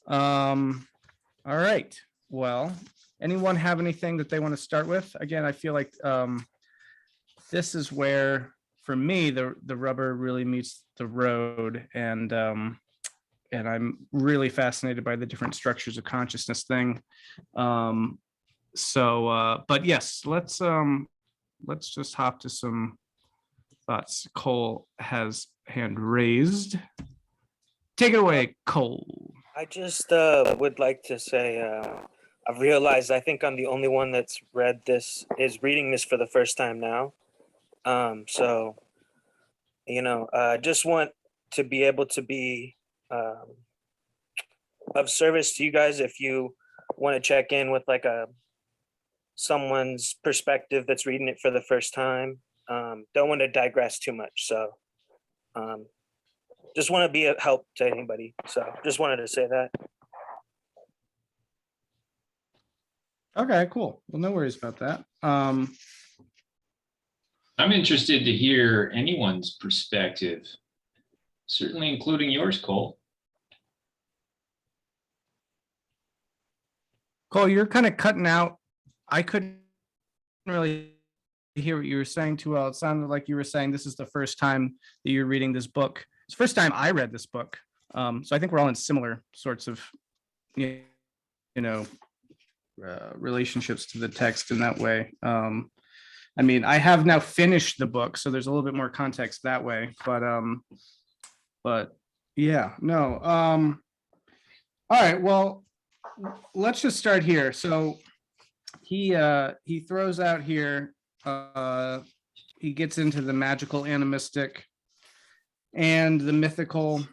All right. Well, anyone have anything that they want to start with? Again, I feel like this is where, for me, the rubber really meets the road, and I'm really fascinated by the different structures of consciousness thing. But yes, let's just hop to some thoughts. Cole has hand raised. Take it away, Cole. I just would like to say I've realized I think I'm the only one that's reading this for the first time now. So, just want to be able to be of service to you guys if you want to check in with like someone's perspective that's reading it for the first time. Don't want to digress too much. So just want to be a help to anybody. So just wanted to say that. Okay, cool. Well, no worries about that. I'm interested to hear anyone's perspective, certainly including yours, Cole. Cole, you're kind of cutting out. I couldn't really hear what you were saying too well. It sounded like you were saying this is the first time that you're reading this book. It's the first time I read this book. So I think we're all in similar sorts of, relationships to the text in that way. I mean, I have now finished the book, so there's a little bit more context that way. But yeah, no. All right, well, let's just start here. So he throws out here. He gets into the magical, animistic, and the mythical,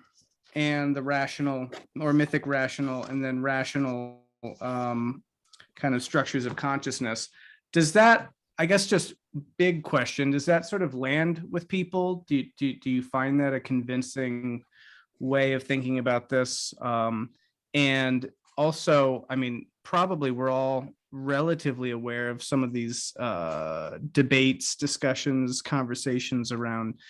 and the rational, or mythic rational, and then rational kind of structures of consciousness. Does that, I guess, just big question, does that sort of land with people? Do you find that a convincing way of thinking about this? And also, I mean, probably we're all relatively aware of some of these debates, discussions, conversations around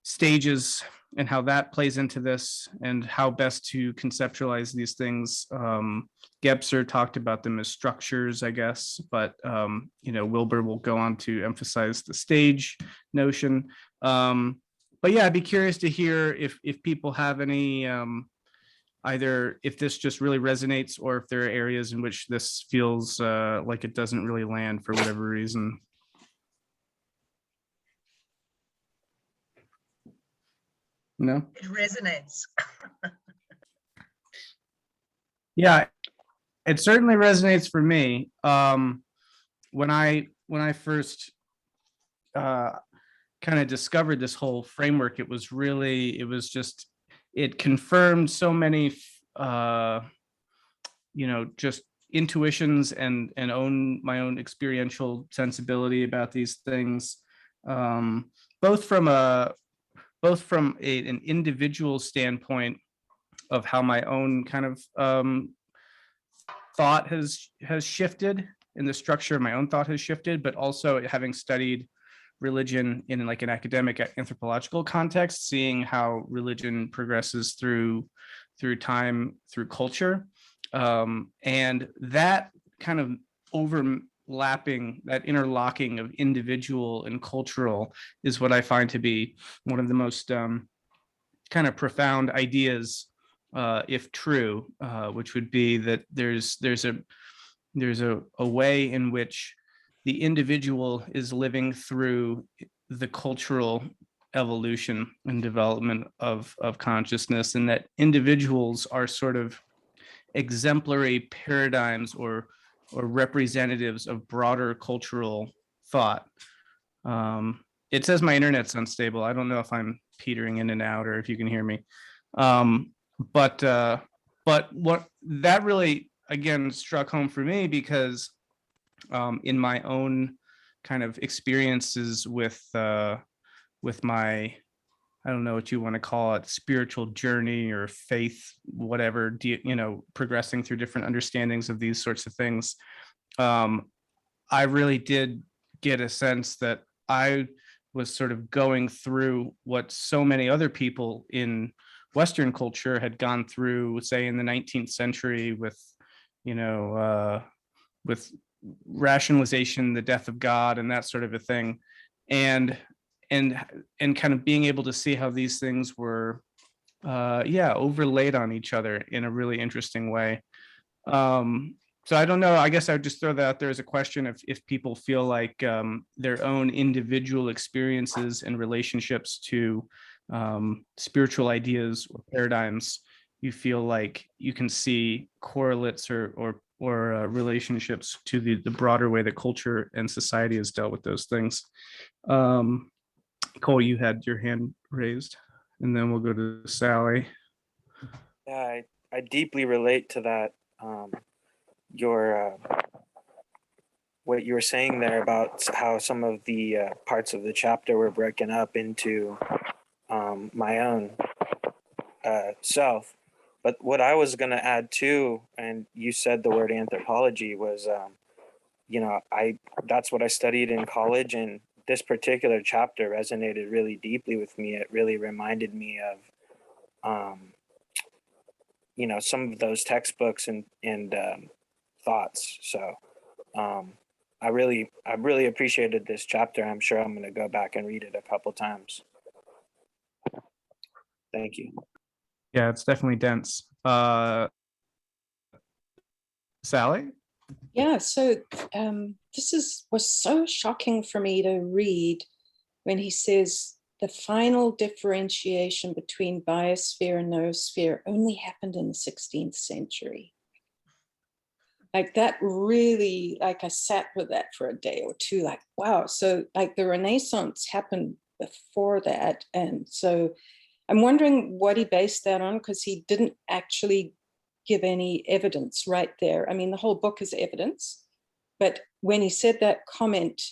stages and how that plays into this and how best to conceptualize these things. Gebser talked about them as structures, I guess, but Wilber will go on to emphasize the stage notion. But yeah, I'd be curious to hear if people have any, either if this just really resonates or if there are areas in which this feels like it doesn't really land for whatever reason. No, it resonates. Yeah, it certainly resonates for me. When I first kind of discovered this whole framework, it confirmed so many just intuitions and my own experiential sensibility about these things, both from an individual standpoint of how my own kind of thought has shifted, and the structure of my own thought has shifted, but also having studied religion in like an academic anthropological context, seeing how religion progresses through time, through culture, and that kind of overlapping, that interlocking of individual and cultural is what I find to be one of the most kind of profound ideas, if true, which would be that there's a way in which the individual is living through the cultural evolution and development of consciousness, and that individuals are sort of exemplary paradigms or representatives of broader cultural thought. It says my internet's unstable. I don't know if I'm petering in and out or if you can hear me. But what that really, again, struck home for me, because in my own kind of experiences with my, I don't know what you want to call it, spiritual journey or faith, whatever, progressing through different understandings of these sorts of things, I really did get a sense that I was sort of going through what so many other people in Western culture had gone through, say, in the 19th century with, with rationalization, the death of God, and that sort of a thing, and kind of being able to see how these things were, overlaid on each other in a really interesting way. So I don't know. I guess I would just throw that out there as a question if people feel like their own individual experiences and relationships to spiritual ideas or paradigms, you feel like you can see correlates or relationships to the broader way that culture and society has dealt with those things. Cole, you had your hand raised, and then we'll go to Sally. Yeah, I deeply relate to that. Your what you were saying there about how some of the parts of the chapter were broken up into my own self. But what I was going to add too, and you said the word anthropology, was, that's what I studied in college, and this particular chapter resonated really deeply with me. It really reminded me of, some of those textbooks and thoughts. So I really appreciated this chapter. I'm sure I'm going to go back and read it a couple times. Thank you. Yeah, it's definitely dense. Sally? Yeah, so this was so shocking for me to read when he says the final differentiation between biosphere and noosphere only happened in the 16th century. Like that really, like I sat with that for a day or two, like, wow. So like the Renaissance happened before that. And so I'm wondering what he based that on, because he didn't actually give any evidence right there. I mean, the whole book is evidence, but when he said that comment,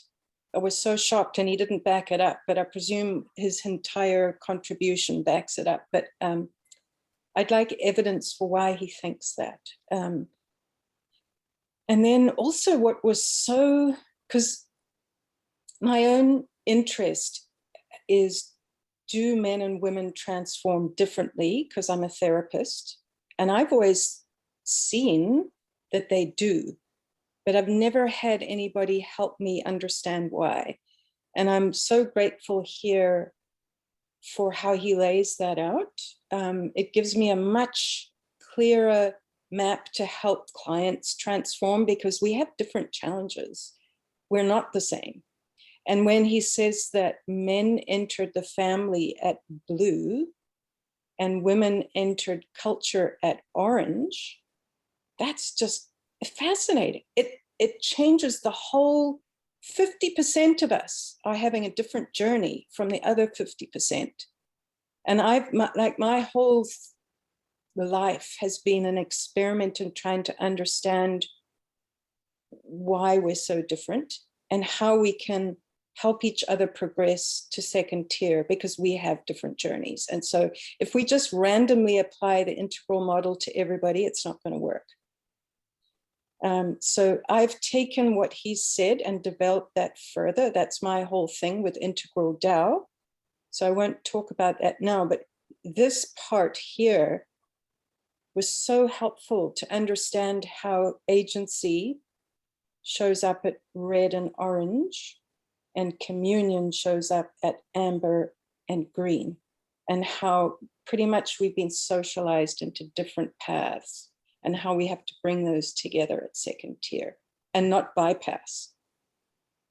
I was so shocked, and he didn't back it up, but I presume his entire contribution backs it up. But I'd like evidence for why he thinks that. And then also what was so, because my own interest is, do men and women transform differently? Because I'm a therapist, and I've always seen that they do, but I've never had anybody help me understand why. And I'm so grateful here for how he lays that out. It gives me a much clearer map to help clients transform, because we have different challenges. We're not the same. And when he says that men entered the family at blue and women entered culture at orange, that's just fascinating. It changes the whole 50% of us are having a different journey from the other 50%. And my whole life has been an experiment in trying to understand why we're so different and how we can help each other progress to second tier, because we have different journeys. And so if we just randomly apply the integral model to everybody, it's not going to work. So I've taken what he said and developed that further. That's my whole thing with integral Tao. So I won't talk about that now, but this part here was so helpful to understand how agency shows up at red and orange, and communion shows up at amber and green, and how pretty much we've been socialized into different paths, and how we have to bring those together at second tier and not bypass.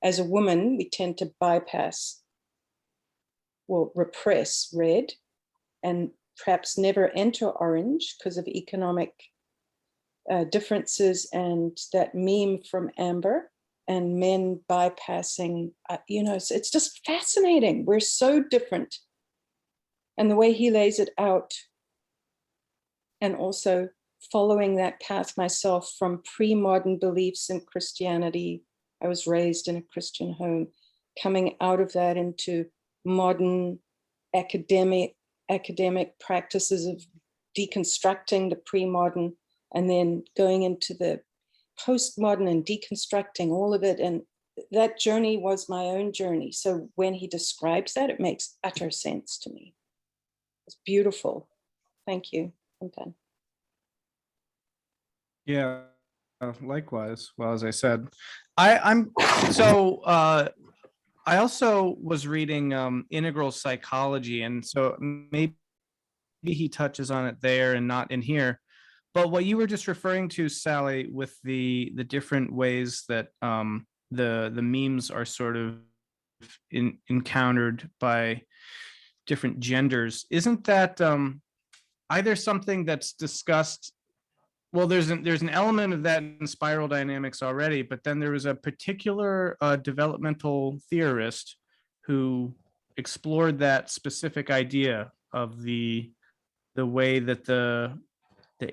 As a woman, we tend to bypass, well, repress red, and perhaps never enter orange because of economic differences and that meme from Amber, and men bypassing, so it's just fascinating. We're so different. And the way he lays it out, and also following that path myself from pre-modern beliefs in Christianity. I was raised in a Christian home, coming out of that into modern academic practices of deconstructing the pre-modern, and then going into the postmodern and deconstructing all of it. And that journey was my own journey. So when he describes that, it makes utter sense to me. It's beautiful. Thank you. I'm done. Yeah, likewise. Well, as I said, I'm so I also was reading integral psychology, and so maybe he touches on it there and not in here. But what you were just referring to, Sally, with the different ways that the memes are sort of encountered by different genders, isn't that either something that's discussed? Well, there's an element of that in spiral dynamics already, but then there was a particular developmental theorist who explored that specific idea of the way that the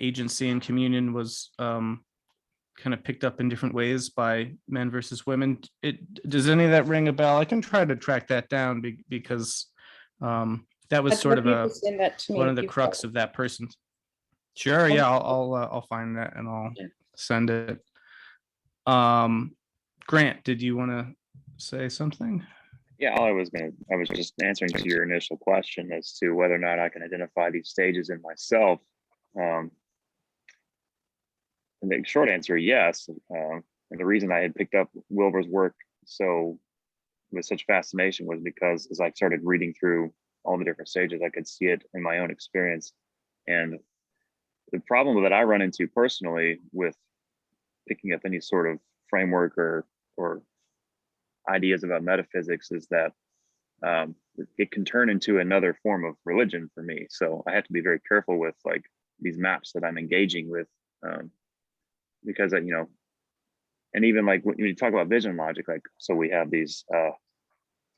agency and communion was kind of picked up in different ways by men versus women. Does any of that ring a bell? I can try to track that down because that was I'd sort love of you to send that to me one if of the you've crux got of that person. Sure, yeah, I'll find that and I'll Yeah. send it. Grant, did you want to say something? Yeah, I was just answering to your initial question as to whether or not I can identify these stages in myself. And the short answer, yes. And the reason I had picked up Wilber's work with such fascination was because as I started reading through all the different stages, I could see it in my own experience. And the problem that I run into personally with picking up any sort of framework or ideas about metaphysics is that it can turn into another form of religion for me. So I have to be very careful with like these maps that I'm engaging with, because and even like when you talk about vision logic, like so we have these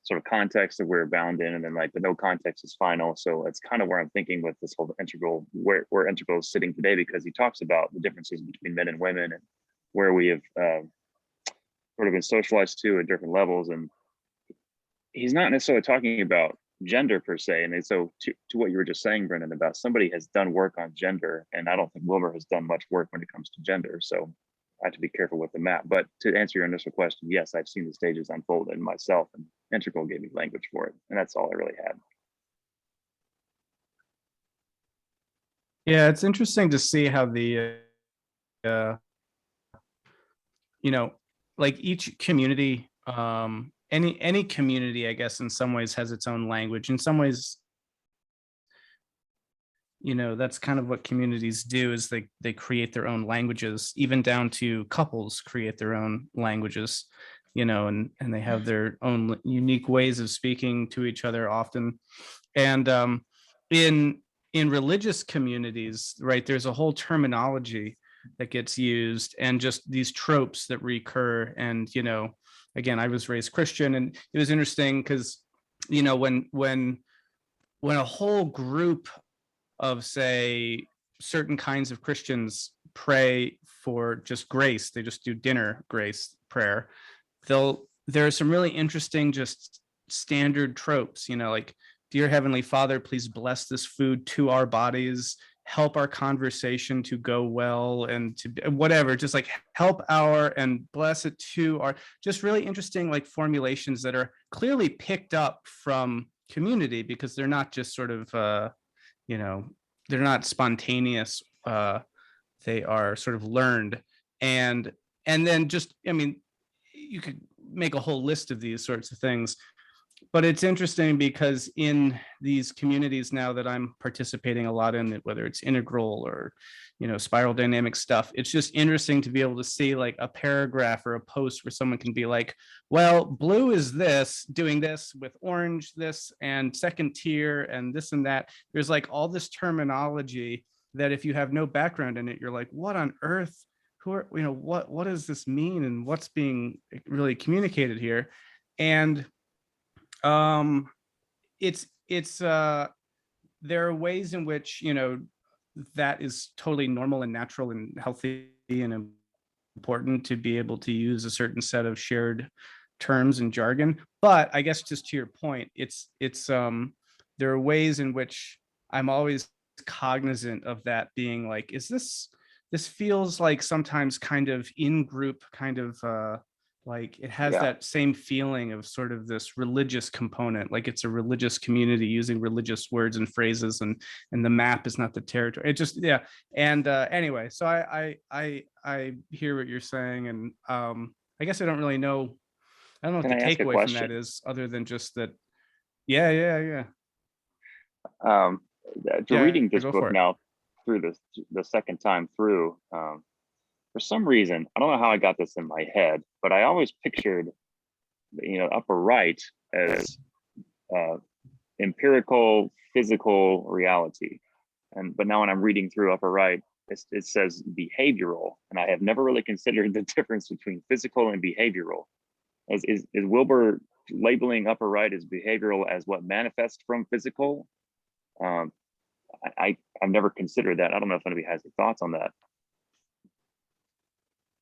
sort of context that we're bound in, and then like the no context is final. So it's kind of where I'm thinking with this whole integral, where integral is sitting today, because he talks about the differences between men and women and where we have sort of been socialized to at different levels. And he's not necessarily talking about gender per se. And so to what you were just saying, Brendan, about somebody has done work on gender, and I don't think Wilber has done much work when it comes to gender. So I have to be careful with the map. But to answer your initial question, yes, I've seen the stages unfold in myself, and integral gave me language for it. And that's all I really had. Yeah, it's interesting to see how the like each community, any community, I guess, in some ways has its own language. In some ways, that's kind of what communities do, is they create their own languages, even down to couples create their own languages, and they have their own unique ways of speaking to each other often. And in religious communities, right, there's a whole terminology that gets used and just these tropes that recur. And again, I was raised Christian, and it was interesting because when a whole group of, say, certain kinds of Christians pray for just grace, they just do dinner grace prayer, there are some really interesting just standard tropes, like, dear Heavenly Father, please bless this food to our bodies, help our conversation to go well, and to whatever, just like help our and bless it to our, just really interesting like formulations that are clearly picked up from community, because they're not just sort of they're not spontaneous, they are sort of learned. And then just, you could make a whole list of these sorts of things. But it's interesting because in these communities now that I'm participating a lot in, whether it's integral or spiral dynamic stuff, it's just interesting to be able to see like a paragraph or a post where someone can be like, well, blue is this, doing this with orange, this, and second tier, and this and that. There's like all this terminology that if you have no background in it, you're like, what on earth? Who are, what does this mean, and what's being really communicated here? And it's there are ways in which that is totally normal and natural and healthy and important to be able to use a certain set of shared terms and jargon. But I guess just to your point, it's there are ways in which I'm always cognizant of that being like, is this feels like sometimes kind of in group kind of Like it has Yeah. that same feeling of sort of this religious component, like it's a religious community using religious words and phrases, and the map is not the territory. It just, yeah. And anyway, so I hear what you're saying, and I guess I don't really know. I don't know what Can the I ask a takeaway from that question? is, other than just that. Yeah. After Yeah, reading this go book for it. now through the second time through, for some reason, I don't know how I got this in my head, but I always pictured, upper right as empirical, physical reality. But now when I'm reading through upper right, it says behavioral, and I have never really considered the difference between physical and behavioral. Is Wilber labeling upper right as behavioral as what manifests from physical? I've never considered that. I don't know if anybody has any thoughts on that.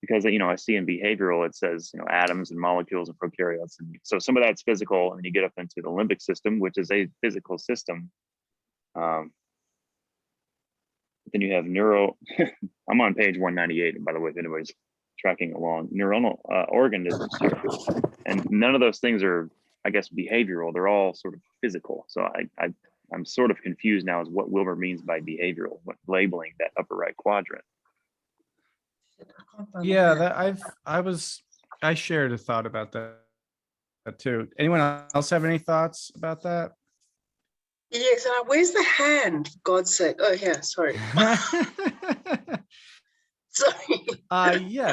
Because I see in behavioral it says atoms and molecules and prokaryotes, and so some of that's physical, and then you get up into the limbic system, which is a physical system. Then you have neuro. I'm on page 198, by the way, if anybody's tracking along. Neuronal organisms here, and none of those things are, I guess, behavioral. They're all sort of physical. So I'm sort of confused now as what Wilber means by behavioral, what labeling that upper right quadrant. Yeah, that I shared a thought about that too. Anyone else have any thoughts about that? Yes, where's the hand, for God's sake? Oh, yeah, sorry. Sorry. Yes,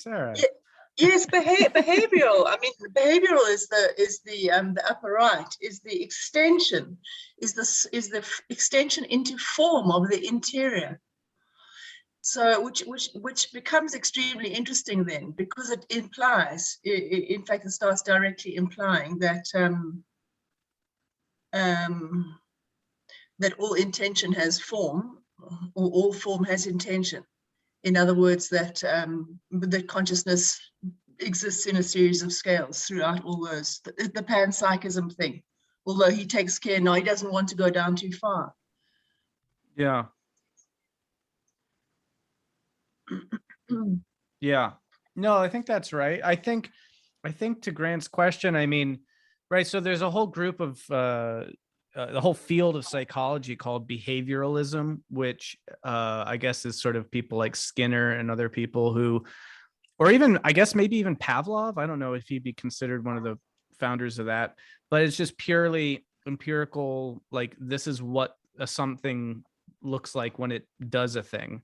Sarah. Yes, behavioral. I mean, behavioral is the upper right, is the extension, is the extension into form of the interior. So which becomes extremely interesting then, because it implies, in fact, it starts directly implying that that all intention has form, or all form has intention. In other words, that that consciousness exists in a series of scales throughout all those, the panpsychism thing. Although he takes care, no, he doesn't want to go down too far. Yeah. Yeah. No, I think that's right. I think to Grant's question, I mean, right. So there's a whole group of the whole field of psychology called behavioralism, which I guess is sort of people like Skinner and other people who, or even, I guess, maybe even Pavlov. I don't know if he'd be considered one of the founders of that, but it's just purely empirical. Like, this is what something looks like when it does a thing.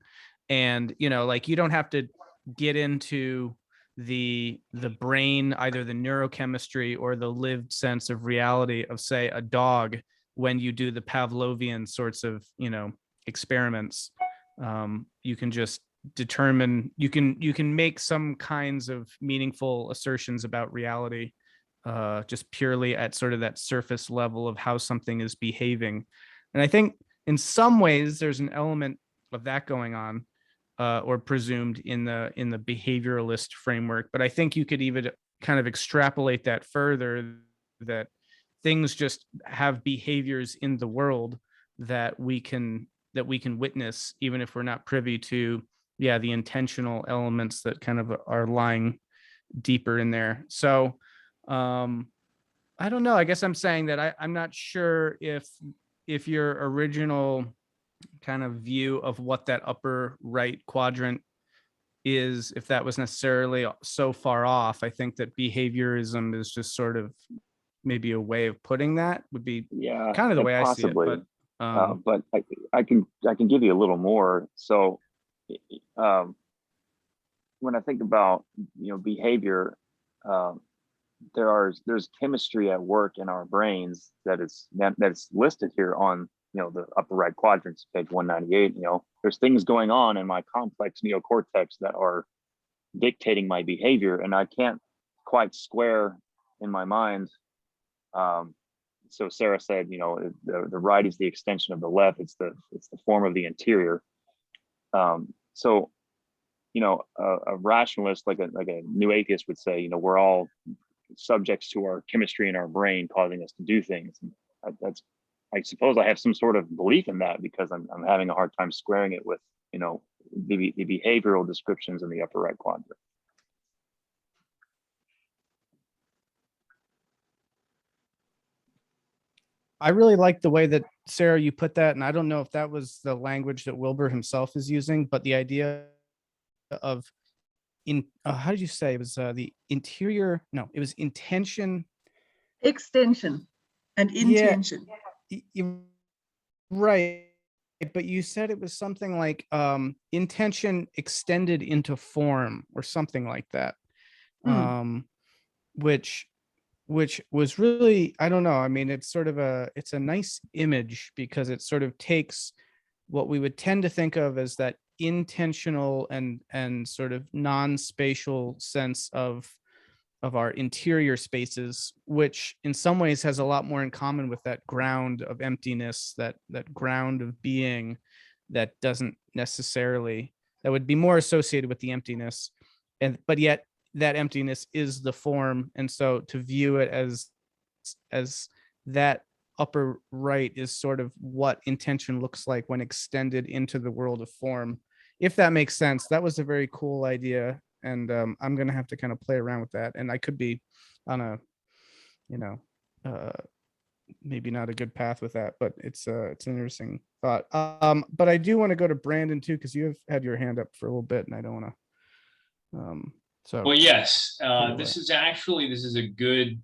And, like, you don't have to get into the brain, either the neurochemistry or the lived sense of reality of, say, a dog, when you do the Pavlovian sorts of, experiments. You can just determine, you can make some kinds of meaningful assertions about reality, just purely at sort of that surface level of how something is behaving. And I think in some ways there's an element of that going on, or presumed in the behavioralist framework. But I think you could even kind of extrapolate that further, that things just have behaviors in the world that we can witness, even if we're not privy to, the intentional elements that kind of are lying deeper in there. So I don't know. I guess I'm saying that I'm not sure if your original kind of view of what that upper right quadrant is, if that was necessarily so far off. I think that behaviorism is just sort of maybe a way of putting that, would be kind of the way possibly. I see it. But I can give you a little more. So when I think about behavior, there's chemistry at work in our brains that's listed here on the upper right quadrants, page 198. There's things going on in my complex neocortex that are dictating my behavior, and I can't quite square in my mind. So Sarah said, the right is the extension of the left. It's the form of the interior. So a rationalist, like a new atheist, would say, we're all subjects to our chemistry in our brain causing us to do things. And I suppose I have some sort of belief in that, because I'm having a hard time squaring it with the behavioral descriptions in the upper right quadrant. I really like the way that, Sarah, you put that, and I don't know if that was the language that Wilber himself is using, but the idea of how did you say it was the interior? No, it was intention. Extension and Yeah, intention. right. But you said it was something like intention extended into form or something like that. Which was really, I don't know. I mean, it's sort of it's a nice image because it sort of takes what we would tend to think of as that intentional and sort of non-spatial sense of our interior spaces, which in some ways has a lot more in common with that ground of emptiness, that ground of being that doesn't necessarily, that would be more associated with the emptiness, but yet that emptiness is the form. And so to view it as that upper right is sort of what intention looks like when extended into the world of form, if that makes sense. That was a very cool idea. And I'm going to have to kind of play around with that. And I could be on a, maybe not a good path with that, but it's an interesting thought. But I do want to go to Brandon too, because you have had your hand up for a little bit and I don't want to. So. Well, yes, this is a good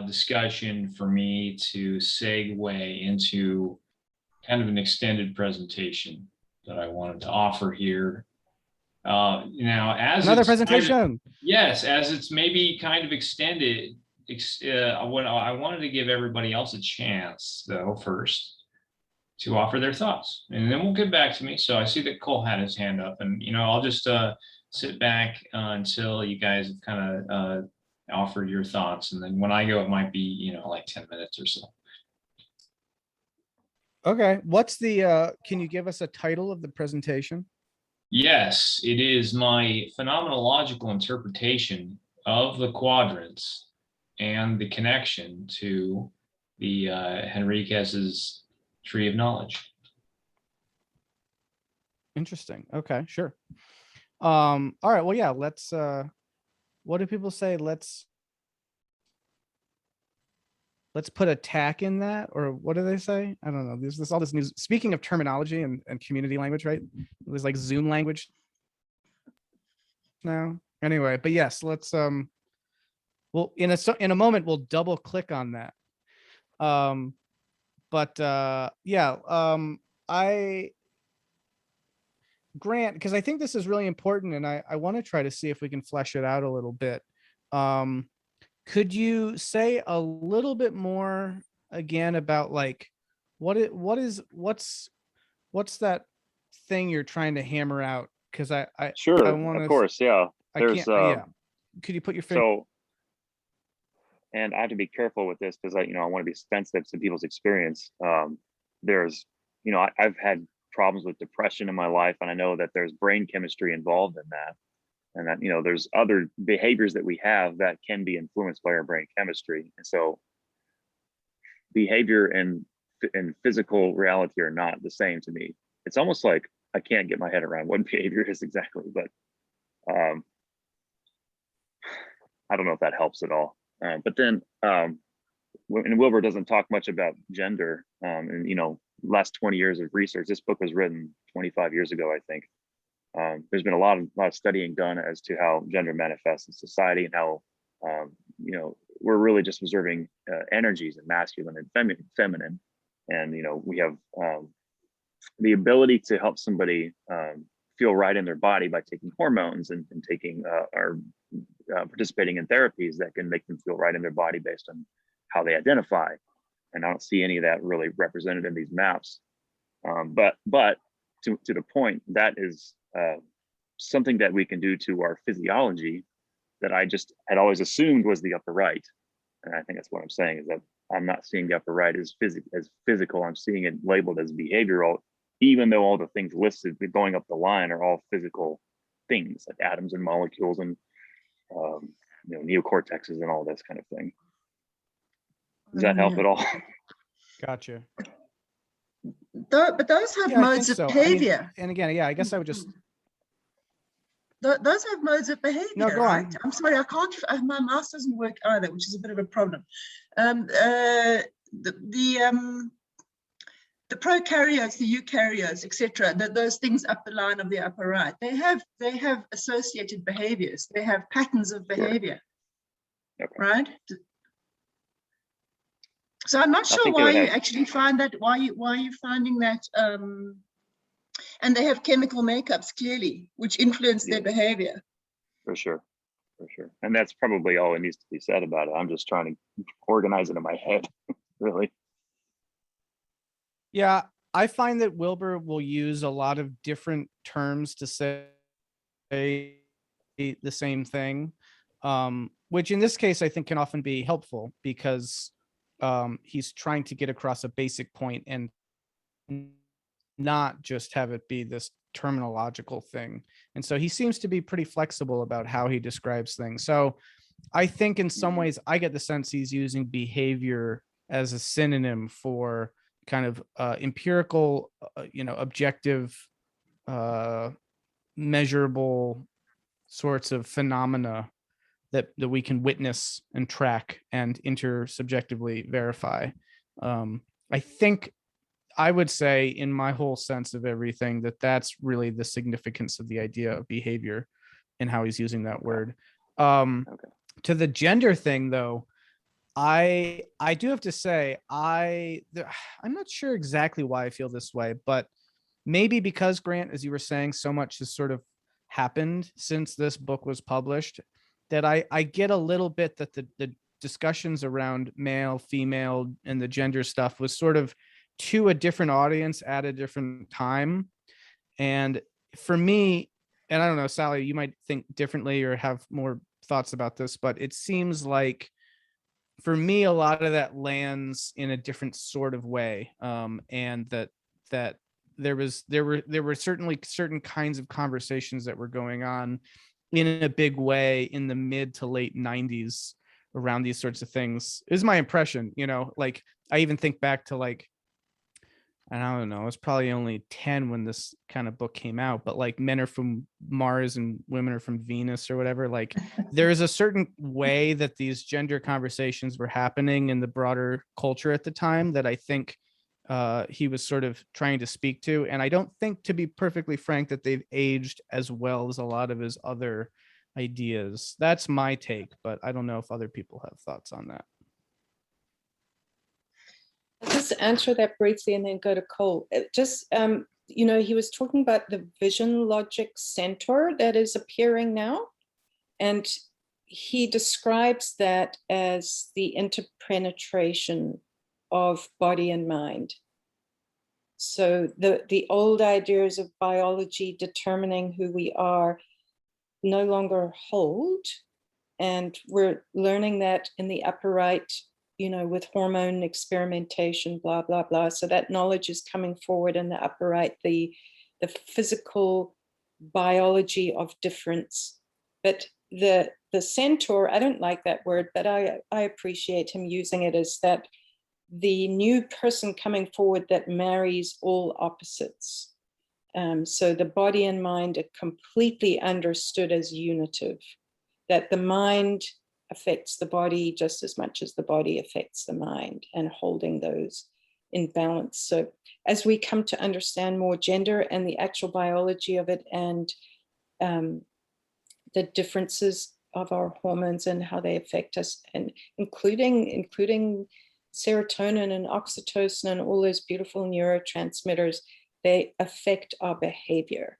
discussion for me to segue into kind of an extended presentation that I wanted to offer here. Now, as another presentation, yes, as it's maybe kind of extended, I wanted to give everybody else a chance, though, first to offer their thoughts, and then we'll get back to me. So I see that Cole had his hand up, and I'll just sit back until you guys have kind of offered your thoughts, and then when I go, it might be like 10 minutes or so. Okay, what's the? Can you give us a title of the presentation? Yes, it is my phenomenological interpretation of the quadrants and the connection to the Henriques's tree of knowledge. Interesting. Okay, sure. All right. Well, yeah. Let's. What do people say? Let's put a tack in that, or what do they say? I don't know. There's all this news. Speaking of terminology and community language, right? There's like Zoom language now. Anyway, but yes, let's well, in a moment we'll double click on that. Grant, because I think this is really important, and I want to try to see if we can flesh it out a little bit. Could you say a little bit more again about like what's that thing you're trying to hammer out? Because I sure, I wanna, of course, yeah. There's yeah. Could you put your finger? So, and I have to be careful with this because I want to be sensitive to people's experience. There's I've had problems with depression in my life, and I know that there's brain chemistry involved in that. And that, there's other behaviors that we have that can be influenced by our brain chemistry. And so behavior and physical reality are not the same to me. It's almost like I can't get my head around what behavior is exactly, but I don't know if that helps at all. But then, and Wilber doesn't talk much about gender. And, last 20 years of research, this book was written 25 years ago, I think. There's been a lot of studying done as to how gender manifests in society and how, we're really just observing energies and masculine and feminine. And, we have the ability to help somebody feel right in their body by taking hormones and taking or participating in therapies that can make them feel right in their body based on how they identify. And I don't see any of that really represented in these maps. But to the point, that is something that we can do to our physiology that I just had always assumed was the upper right. And I think that's what I'm saying, is that I'm not seeing the upper right as physical. I'm seeing it labeled as behavioral, even though all the things listed going up the line are all physical things like atoms and molecules and neocortexes and all this kind of thing. Does that help at all? Gotcha. But those have modes of behavior. I mean, and again, yeah, I guess I would just. Those have modes of behavior, no, go right? on. I'm sorry, I can't. My mouse doesn't work either, which is a bit of a problem. the prokaryotes, the eukaryotes, etc., those things up the line of the upper right, they have associated behaviors. They have patterns of behavior, Okay. right? So I'm not I sure think they why would you have- actually find that. Why you finding that? And they have chemical makeups clearly, which influence their Yeah. behavior. For sure. For sure. And that's probably all that needs to be said about it. I'm just trying to organize it in my head, really. Yeah, I find that Wilber will use a lot of different terms to say the same thing, which in this case I think can often be helpful because he's trying to get across a basic point and not just have it be this terminological thing. And so he seems to be pretty flexible about how he describes things. So I think in some ways I get the sense he's using behavior as a synonym for kind of empirical, objective, measurable sorts of phenomena that we can witness and track and intersubjectively verify. I think I would say in my whole sense of everything that that's really the significance of the idea of behavior and how he's using that word. Okay. To the gender thing though, I do have to say I'm not sure exactly why I feel this way, but maybe because, Grant, as you were saying, so much has sort of happened since this book was published that I get a little bit that the discussions around male, female, and the gender stuff was sort of to a different audience at a different time. And for me, and I don't know, Sally, you might think differently or have more thoughts about this, but it seems like for me, a lot of that lands in a different sort of way. And that there were certainly certain kinds of conversations that were going on in a big way in the mid to late 90s around these sorts of things, is my impression. Like I even think back to like, I don't know, I was probably only 10 when this kind of book came out, but like men are from Mars and women are from Venus or whatever. Like there is a certain way that these gender conversations were happening in the broader culture at the time that I think he was sort of trying to speak to. And I don't think, to be perfectly frank, that they've aged as well as a lot of his other ideas. That's my take, but I don't know if other people have thoughts on that. I'll just answer that briefly and then go to Cole. He was talking about the vision logic center that is appearing now. And he describes that as the interpenetration of body and mind. So the old ideas of biology determining who we are no longer hold. And we're learning that in the upper right, with hormone experimentation, blah, blah, blah. So that knowledge is coming forward in the upper right, the physical biology of difference. But the centaur, I don't like that word, but I appreciate him using it as that the new person coming forward that marries all opposites. So the body and mind are completely understood as unitive, that the mind affects the body just as much as the body affects the mind, and holding those in balance. So as we come to understand more gender and the actual biology of it, and the differences of our hormones and how they affect us, and including serotonin and oxytocin and all those beautiful neurotransmitters, they affect our behavior,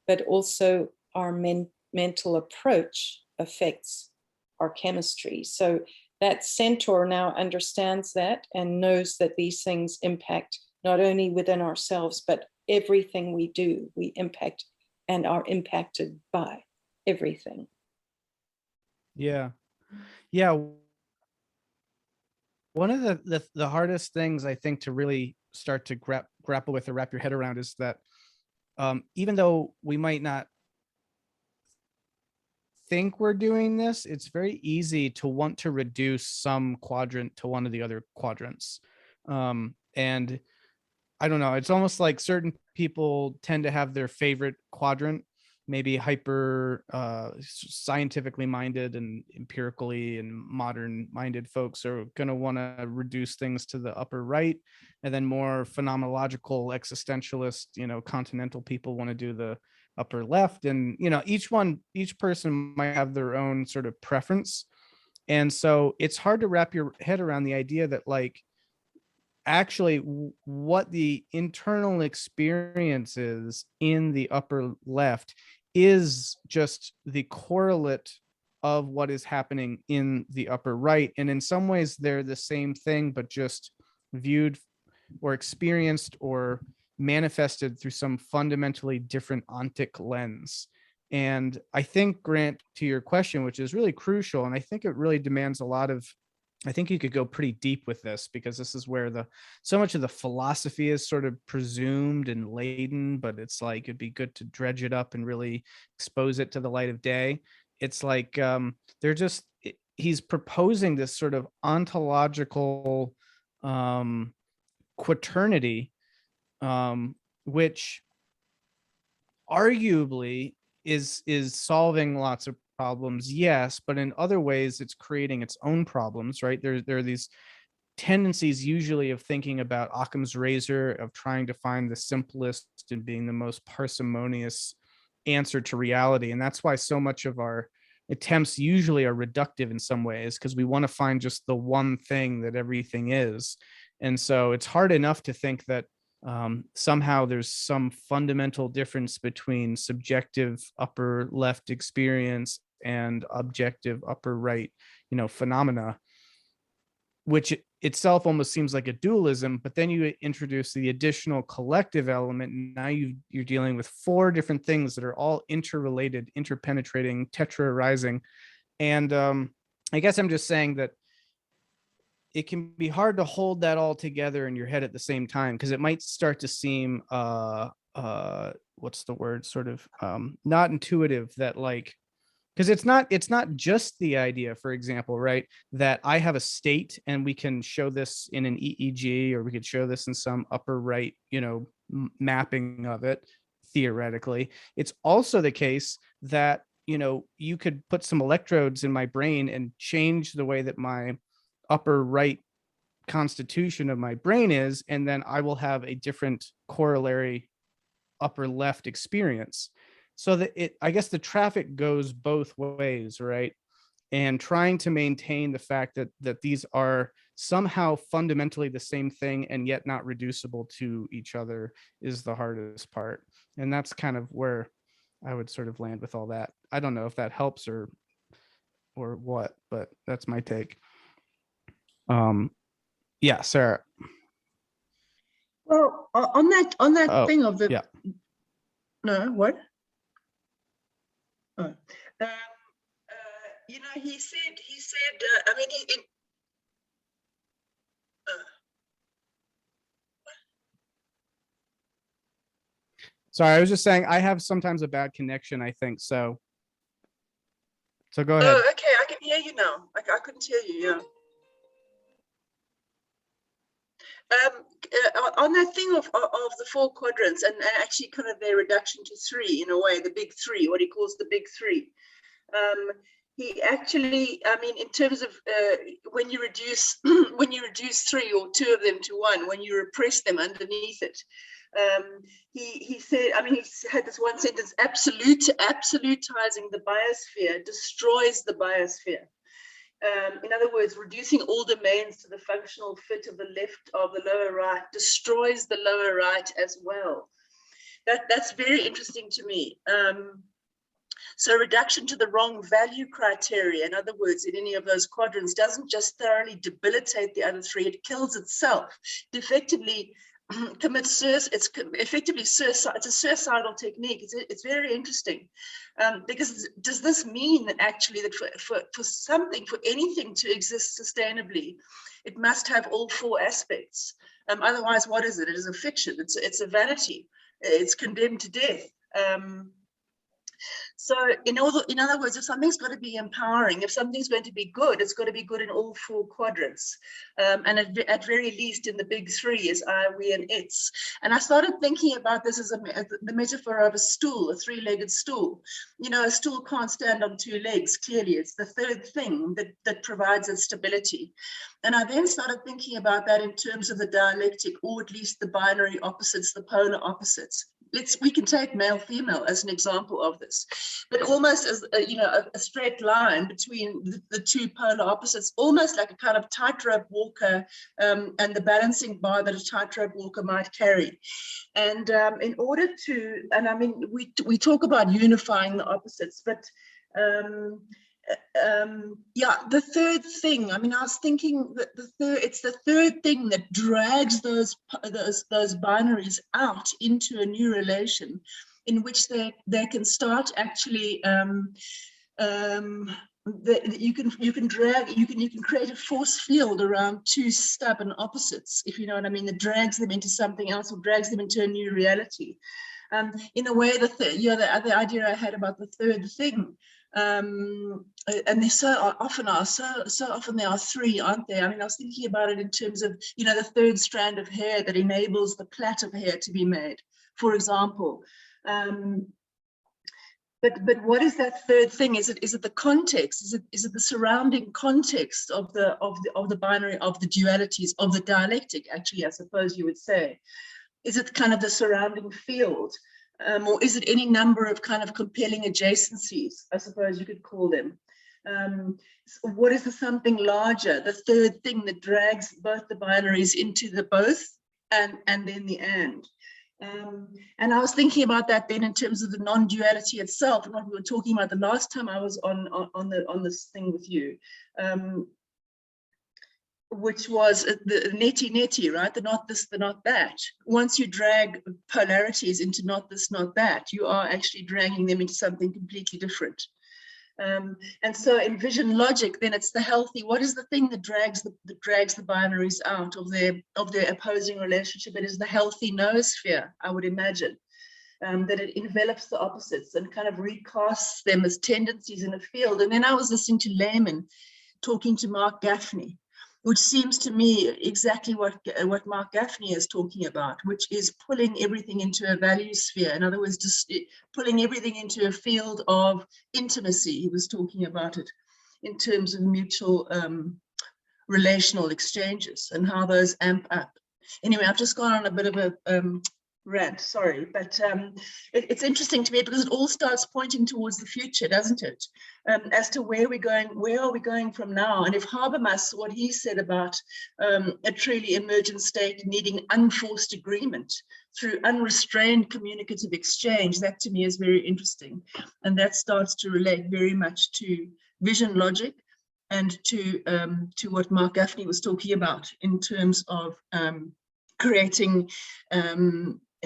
but also our mental approach affects our chemistry. So that centaur now understands that and knows that these things impact not only within ourselves, but everything we do, we impact and are impacted by everything. Yeah. One of the hardest things I think to really start to grapple with or wrap your head around is that even though we might not think we're doing this, it's very easy to want to reduce some quadrant to one of the other quadrants. And I don't know, it's almost like certain people tend to have their favorite quadrant maybe hyper scientifically minded and empirically and modern minded folks are going to want to reduce things to the upper right, and then more phenomenological existentialist, continental people want to do the upper left. And each person might have their own sort of preference, and so it's hard to wrap your head around the idea that like actually what the internal experience is in the upper left is just the correlate of what is happening in the upper right. And in some ways they're the same thing, but just viewed or experienced or manifested through some fundamentally different ontic lens. And I think, Grant, to your question, which is really crucial, and I think it really demands a lot of, I think you could go pretty deep with this, because this is where so much of the philosophy is sort of presumed and laden, but it's like, it'd be good to dredge it up and really expose it to the light of day. It's like, he's proposing this sort of ontological quaternity, which arguably is solving lots of problems, yes, but in other ways it's creating its own problems, right? There are these tendencies usually of thinking about Occam's razor, of trying to find the simplest and being the most parsimonious answer to reality. And that's why so much of our attempts usually are reductive in some ways, because we want to find just the one thing that everything is. And so it's hard enough to think that somehow there's some fundamental difference between subjective upper left experience and objective upper right, phenomena, which itself almost seems like a dualism. But then you introduce the additional collective element, and now you're dealing with 4 different things that are all interrelated, interpenetrating, tetra-arising. And I guess I'm just saying that it can be hard to hold that all together in your head at the same time, because it might start to seem what's the word, sort of not intuitive, that like, because it's not just the idea, for example, right, that I have a state and we can show this in an EEG, or we could show this in some upper right, mapping of it theoretically. It's also the case that you could put some electrodes in my brain and change the way that my upper right constitution of my brain is, and then I will have a different corollary upper left experience. So that I guess the traffic goes both ways, right? And trying to maintain the fact that these are somehow fundamentally the same thing and yet not reducible to each other is the hardest part. And that's kind of where I would sort of land with all that. I don't know if that helps or what, but that's my take. Yeah, Sarah. Well, on that thing of the, yeah. No, what? Oh. He said, I mean, Sorry, I was just saying I have sometimes a bad connection, I think. So go ahead. Oh, okay, I can hear you now. I couldn't hear you, yeah. On that thing of the 4 quadrants, and actually kind of their reduction to 3 in a way, the big 3, what he calls the big 3. He actually, I mean, in terms of when you reduce 3 or 2 of them to 1, when you repress them underneath it, he said, I mean, he had this one sentence: absolutizing the biosphere destroys the biosphere. In other words, reducing all domains to the functional fit of the left of the lower right destroys the lower right as well. That's very interesting to me. So reduction to the wrong value criteria, in other words, in any of those quadrants, doesn't just thoroughly debilitate the other 3, it kills itself. It effectively commits it's a suicidal technique. It's very interesting, because does this mean that actually that for anything to exist sustainably, it must have all 4 aspects? Otherwise, what is it? It is a fiction. It's a vanity. It's condemned to death. So in other words, if something's got to be empowering, if something's going to be good, it's got to be good in all 4 quadrants. And at very least in the big 3 is I, we, and it's. And I started thinking about this as the metaphor of a stool, a 3-legged stool. You know, a stool can't stand on 2 legs, clearly. It's the third thing that provides its stability. And I then started thinking about that in terms of the dialectic, or at least the binary opposites, the polar opposites. We can take male female as an example of this, but almost as a straight line between the 2 polar opposites, almost like a kind of tightrope walker, and the balancing bar that a tightrope walker might carry. And in order to, and I mean, we talk about unifying the opposites, but yeah, the third thing, I mean, I was thinking that it's the third thing that drags those binaries out into a new relation in which they can start actually you can create a force field around 2 stubborn opposites, if you know what I mean, that drags them into something else or drags them into a new reality. In a way, the idea I had about the third thing, and they so often there are 3, aren't there? I mean, I was thinking about it in terms of, you know, the third strand of hair that enables the plait of hair to be made, for example. But what is that third thing? Is it the context? Is it the surrounding context of the binary, of the dualities, of the dialectic? Actually, I suppose you would say, is it kind of the surrounding field? Or is it any number of kind of compelling adjacencies, I suppose you could call them? What is the something larger, the third thing that drags both the binaries into the both and then the and? And I was thinking about that then in terms of the non-duality itself, and what we were talking about the last time I was on this thing with you. Which was the neti, right? The not this, the not that. Once you drag polarities into not this, not that, you are actually dragging them into something completely different. And so in vision logic, then it's the healthy. What is the thing that drags the binaries out of their opposing relationship? It is the healthy noosphere, I would imagine. That it envelops the opposites and kind of recasts them as tendencies in a field. And then I was listening to Lehman talking to Mark Gaffney, which seems to me exactly what Mark Gaffney is talking about, which is pulling everything into a value sphere. In other words, just pulling everything into a field of intimacy. He was talking about it in terms of mutual relational exchanges and how those amp up. Anyway, I've just gone on a bit of a rant, sorry, but it's interesting to me because it all starts pointing towards the future, doesn't it? As to where are we going from now? And if Habermas, what he said about a truly emergent state needing unforced agreement through unrestrained communicative exchange, that to me is very interesting. And that starts to relate very much to vision logic and to what Mark Gaffney was talking about in terms of creating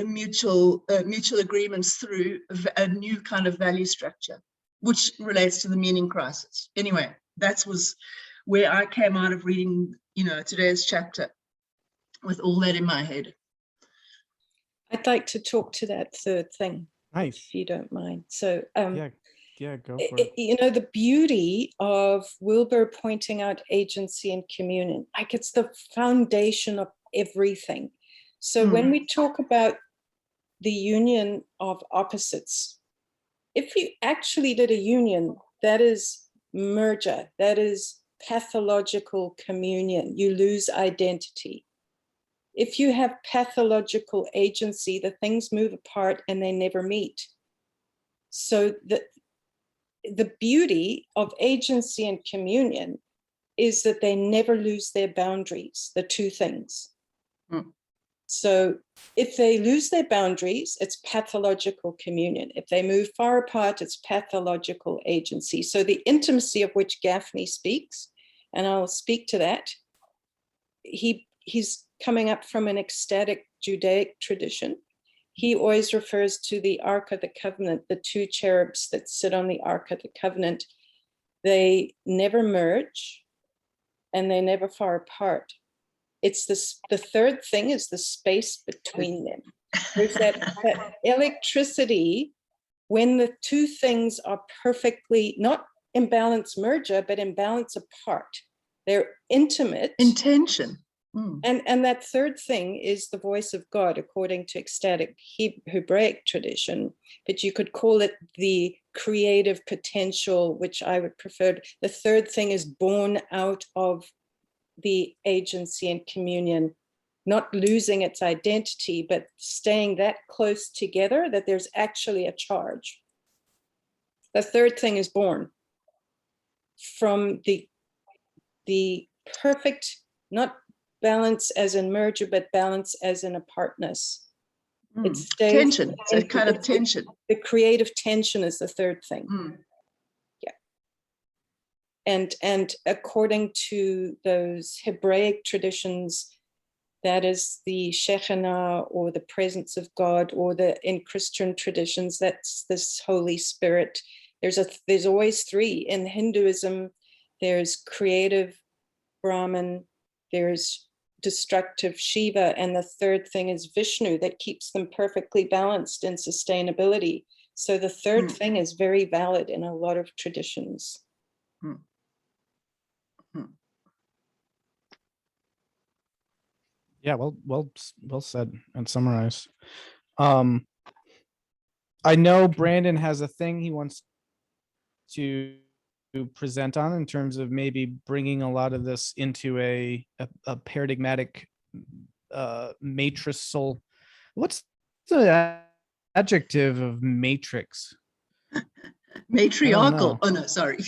mutual agreements through a new kind of value structure, which relates to the meaning crisis. Anyway, that was where I came out of reading, you know, today's chapter with all that in my head. I'd like to talk to that third thing, Nice. if you don't mind. So, yeah, go for it. You know, the beauty of Wilber pointing out agency and communion, like it's the foundation of everything. So when we talk about the union of opposites, if you actually did a union, that is merger, that is pathological communion. You lose identity. If you have pathological agency, the things move apart and they never meet. So the beauty of agency and communion is that they never lose their boundaries, the two things. So if they lose their boundaries, it's pathological communion. If they move far apart, it's pathological agency. So the intimacy of which Gaffney speaks, and I'll speak to that, he's coming up from an ecstatic Judaic tradition. He always refers to the Ark of the Covenant, the 2 cherubs that sit on the Ark of the Covenant. They never merge and they never far apart. It's this, the third thing is the space between them. There's that electricity when the two things are perfectly, not in balance merger, but in balance apart. They're intimate. Intention. And that third thing is the voice of God, according to ecstatic Hebraic tradition, but you could call it the creative potential, which I would prefer. The third thing is born out of the agency and communion, not losing its identity, but staying that close together that there's actually a charge. The third thing is born from the perfect, not balance as in merger, but balance as in apartness. It stays Tension. So kind of tension. The creative tension is the third thing. Yeah. And according to those Hebraic traditions, that is the Shekhinah, or the presence of God, or in Christian traditions, that's this Holy Spirit. There's always three. In Hinduism, there's creative Brahman, there's destructive Shiva, and the third thing is Vishnu, that keeps them perfectly balanced in sustainability. So the third thing is very valid in a lot of traditions. Yeah, well said and summarized. I know Brandon has a thing he wants to present on in terms of maybe bringing a lot of this into a paradigmatic matrical. What's the adjective of matrix? Matriarchal. Oh no, sorry.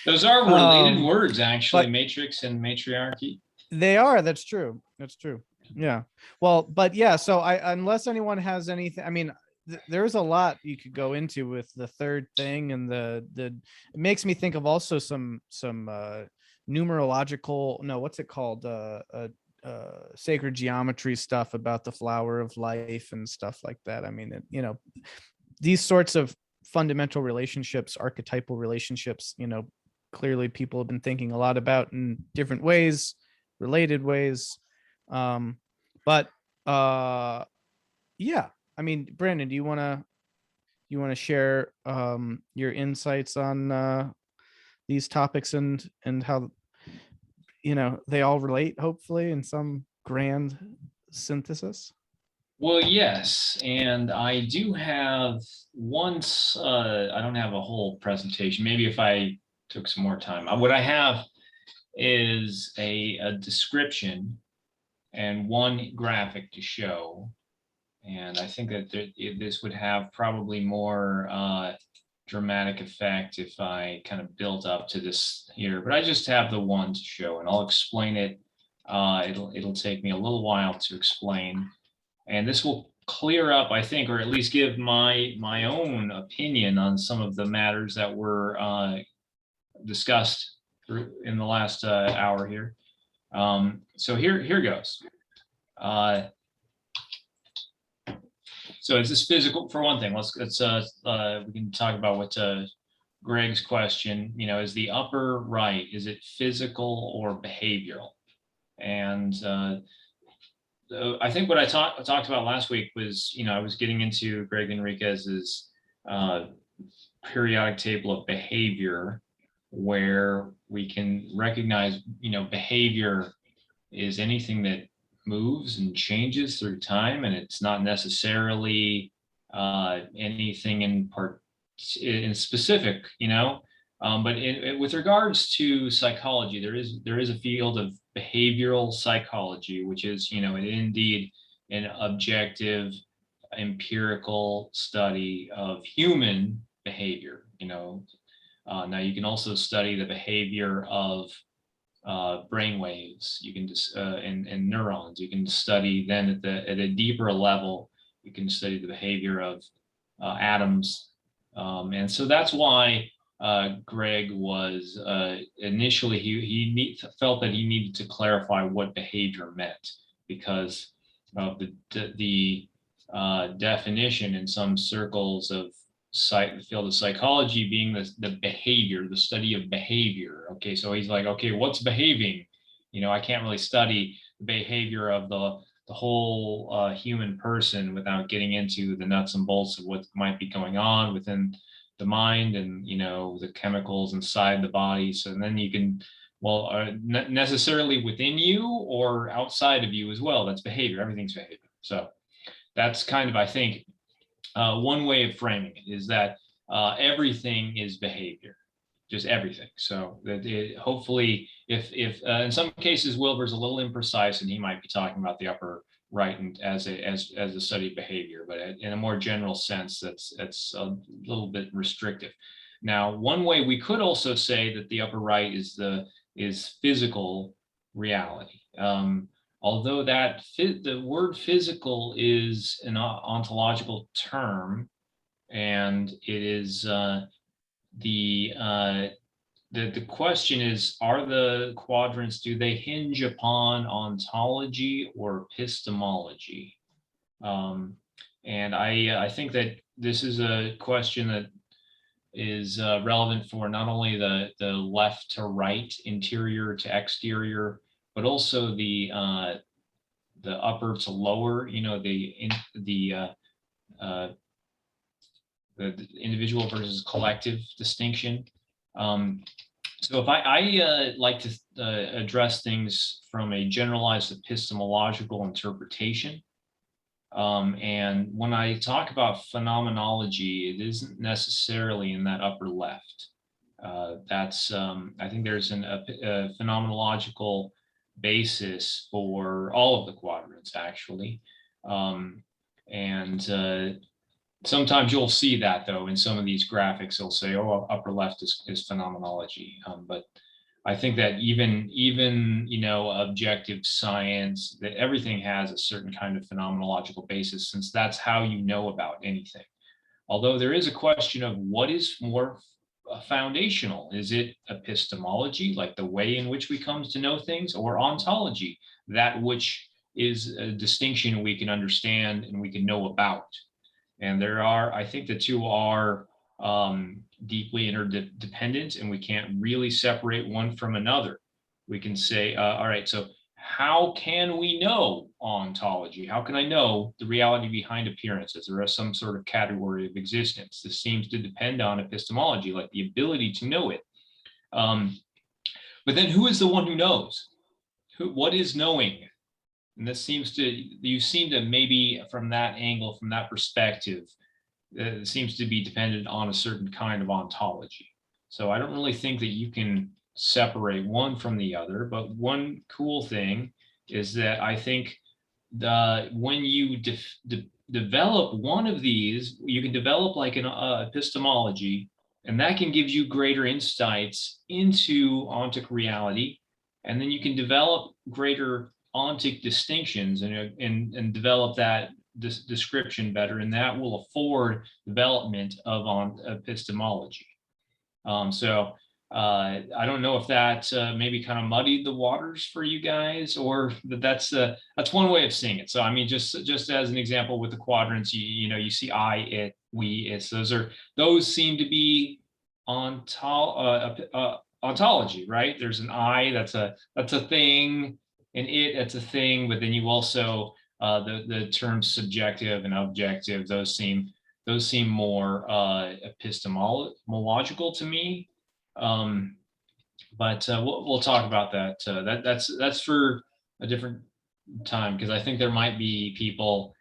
Those are related words, actually, matrix and matriarchy. They are. That's true. That's true. Yeah. Well, but yeah. So unless anyone has anything, I mean, there's a lot you could go into with the third thing, and it makes me think of also some numerological, no, what's it called? Sacred geometry stuff about the flower of life and stuff like that. I mean, these sorts of fundamental relationships, archetypal relationships, clearly people have been thinking a lot about in different ways, related ways. Yeah, I mean, Brandon, do you want to share your insights on these topics and how they all relate, hopefully, in some grand synthesis? Well, yes, and I do have I don't have a whole presentation. Maybe if I took some more time. What I have is a description and one graphic to show. And I think that this would have probably more dramatic effect if I kind of built up to this here. But I just have the one to show, and I'll explain it. It'll take me a little while to explain. And this will clear up, I think, or at least give my own opinion on some of the matters that were discussed in the last hour here. So here goes. So is this physical? For one thing, let's we can talk about what Gregg's question. Is the upper right, is it physical or behavioral? And I think what I talked about last week was, I was getting into Gregg Henriques's periodic table of behavior, where we can recognize, behavior is anything that moves and changes through time, and it's not necessarily anything in specific, but with regards to psychology, there is a field of behavioral psychology, which is, indeed an objective, empirical study of human behavior. Now you can also study the behavior of brain waves. You can just and neurons. You can study then at a deeper level. You can study the behavior of atoms, and so that's why Gregg was initially he felt that he needed to clarify what behavior meant, because of the definition in some circles of the field of psychology being the behavior, the study of behavior. Okay, so he's like, okay, what's behaving? I can't really study the behavior of the whole human person without getting into the nuts and bolts of what might be going on within the mind and, you know, the chemicals inside the body. So then you can, well, not necessarily within you or outside of you as well. That's behavior. Everything's behavior. So that's kind of, I think, one way of framing it is that everything is behavior, just everything. So that hopefully, if in some cases Wilber's a little imprecise and he might be talking about the upper right and as a study of behavior, but in a more general sense, that's a little bit restrictive. Now, one way we could also say that the upper right is physical reality. Although the word physical is an ontological term, and it is the question is, are the quadrants, do they hinge upon ontology or epistemology? And I think that this is a question that is relevant for not only the left to right, interior to exterior, but also the upper to lower, you know, the individual versus collective distinction. So if I like to address things from a generalized epistemological interpretation, and when I talk about phenomenology, it isn't necessarily in that upper left. That's I think there's a phenomenological basis for all of the quadrants, actually. Sometimes you'll see that, though, in some of these graphics, they'll say, oh, upper left is phenomenology. But I think that even you know, objective science, that everything has a certain kind of phenomenological basis, since that's how you know about anything. Although there is a question of what is more foundational. Is it epistemology, like the way in which we come to know things, or ontology, that which is a distinction we can understand and we can know about? And I think the two are deeply interdependent, and we can't really separate one from another. We can say, all right, so how can we know ontology? How can I know the reality behind appearances or some sort of category of existence? This seems to depend on epistemology, like the ability to know it. But then who is the one who knows? What is knowing? And this you seem to maybe from that angle, from that perspective, it seems to be dependent on a certain kind of ontology. So I don't really think that you can separate one from the other, but one cool thing is that I think when you develop one of these, you can develop like an epistemology, and that can give you greater insights into ontic reality. And then you can develop greater ontic distinctions and develop that description better, and that will afford development of epistemology. So I don't know if that maybe kind of muddied the waters for you guys, or that's one way of seeing it. So I mean, just as an example with the quadrants, you see I, it, we, it's. Those seem to be ontology, right? There's an I, that's a thing, and it, that's a thing. But then you also the terms subjective and objective. Those seem more epistemological to me. But we'll talk about that. That's for a different time, because I think there might be people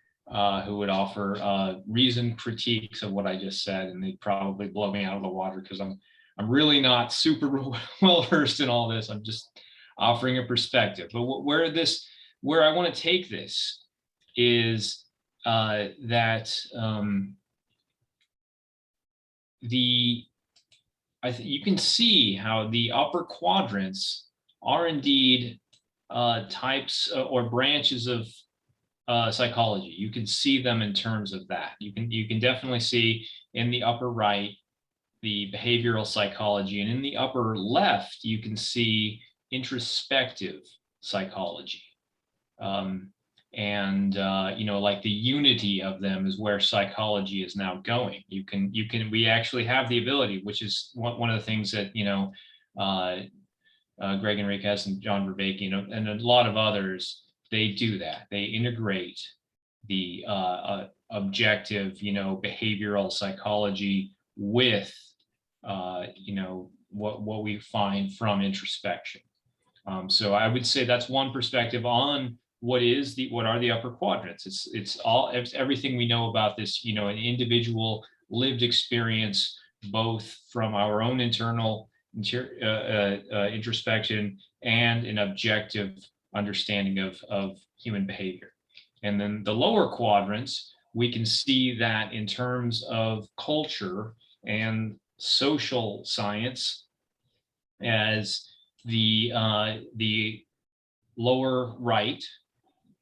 who would offer reasoned critiques of what I just said, and they'd probably blow me out of the water, because I'm really not super well versed in all this. I'm just offering a perspective. But where I want to take this is that you can see how the upper quadrants are indeed types or branches of psychology. You can see them in terms of that. You can definitely see in the upper right the behavioral psychology, and in the upper left you can see introspective psychology. Like the unity of them is where psychology is now going. We actually have the ability, which is one of the things that Gregg Henriques and John Vervaeke, and a lot of others they do that. They integrate the objective, behavioral psychology with, what we find from introspection. So I would say that's one perspective on what are the upper quadrants. It's everything we know about this, an individual lived experience, both from our own internal introspection and an objective understanding of human behavior. And then the lower quadrants, we can see that in terms of culture and social science as the lower right,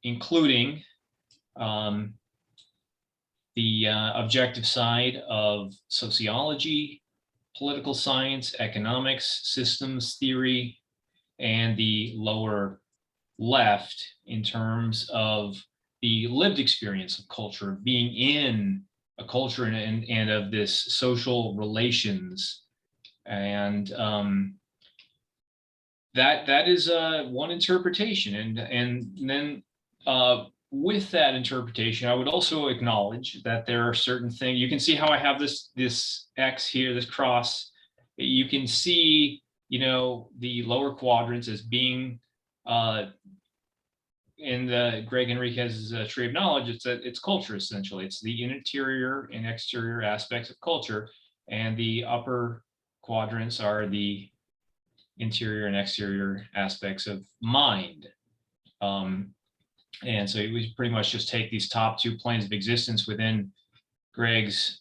including the objective side of sociology, political science, economics, systems theory, and the lower left in terms of the lived experience of culture, of being in a culture and of this social relations. And that is one interpretation. And then with that interpretation, I would also acknowledge that there are certain things. You can see how I have this X here, this cross. You can see, the lower quadrants as being in the Gregg Henriques' tree of knowledge. It's culture, essentially. It's the interior and exterior aspects of culture, and the upper quadrants are the interior and exterior aspects of mind. And so we pretty much just take these top two planes of existence within Gregg's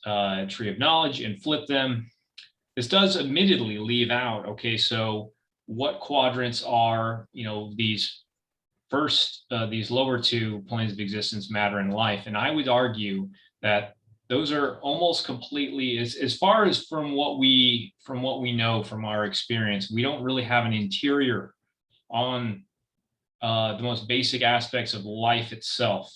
tree of knowledge and flip them. This does admittedly leave out, okay, so what quadrants are, these lower two planes of existence, matter and life. And I would argue that those are almost completely, as far as from what we know from our experience, we don't really have an interior on the most basic aspects of life itself.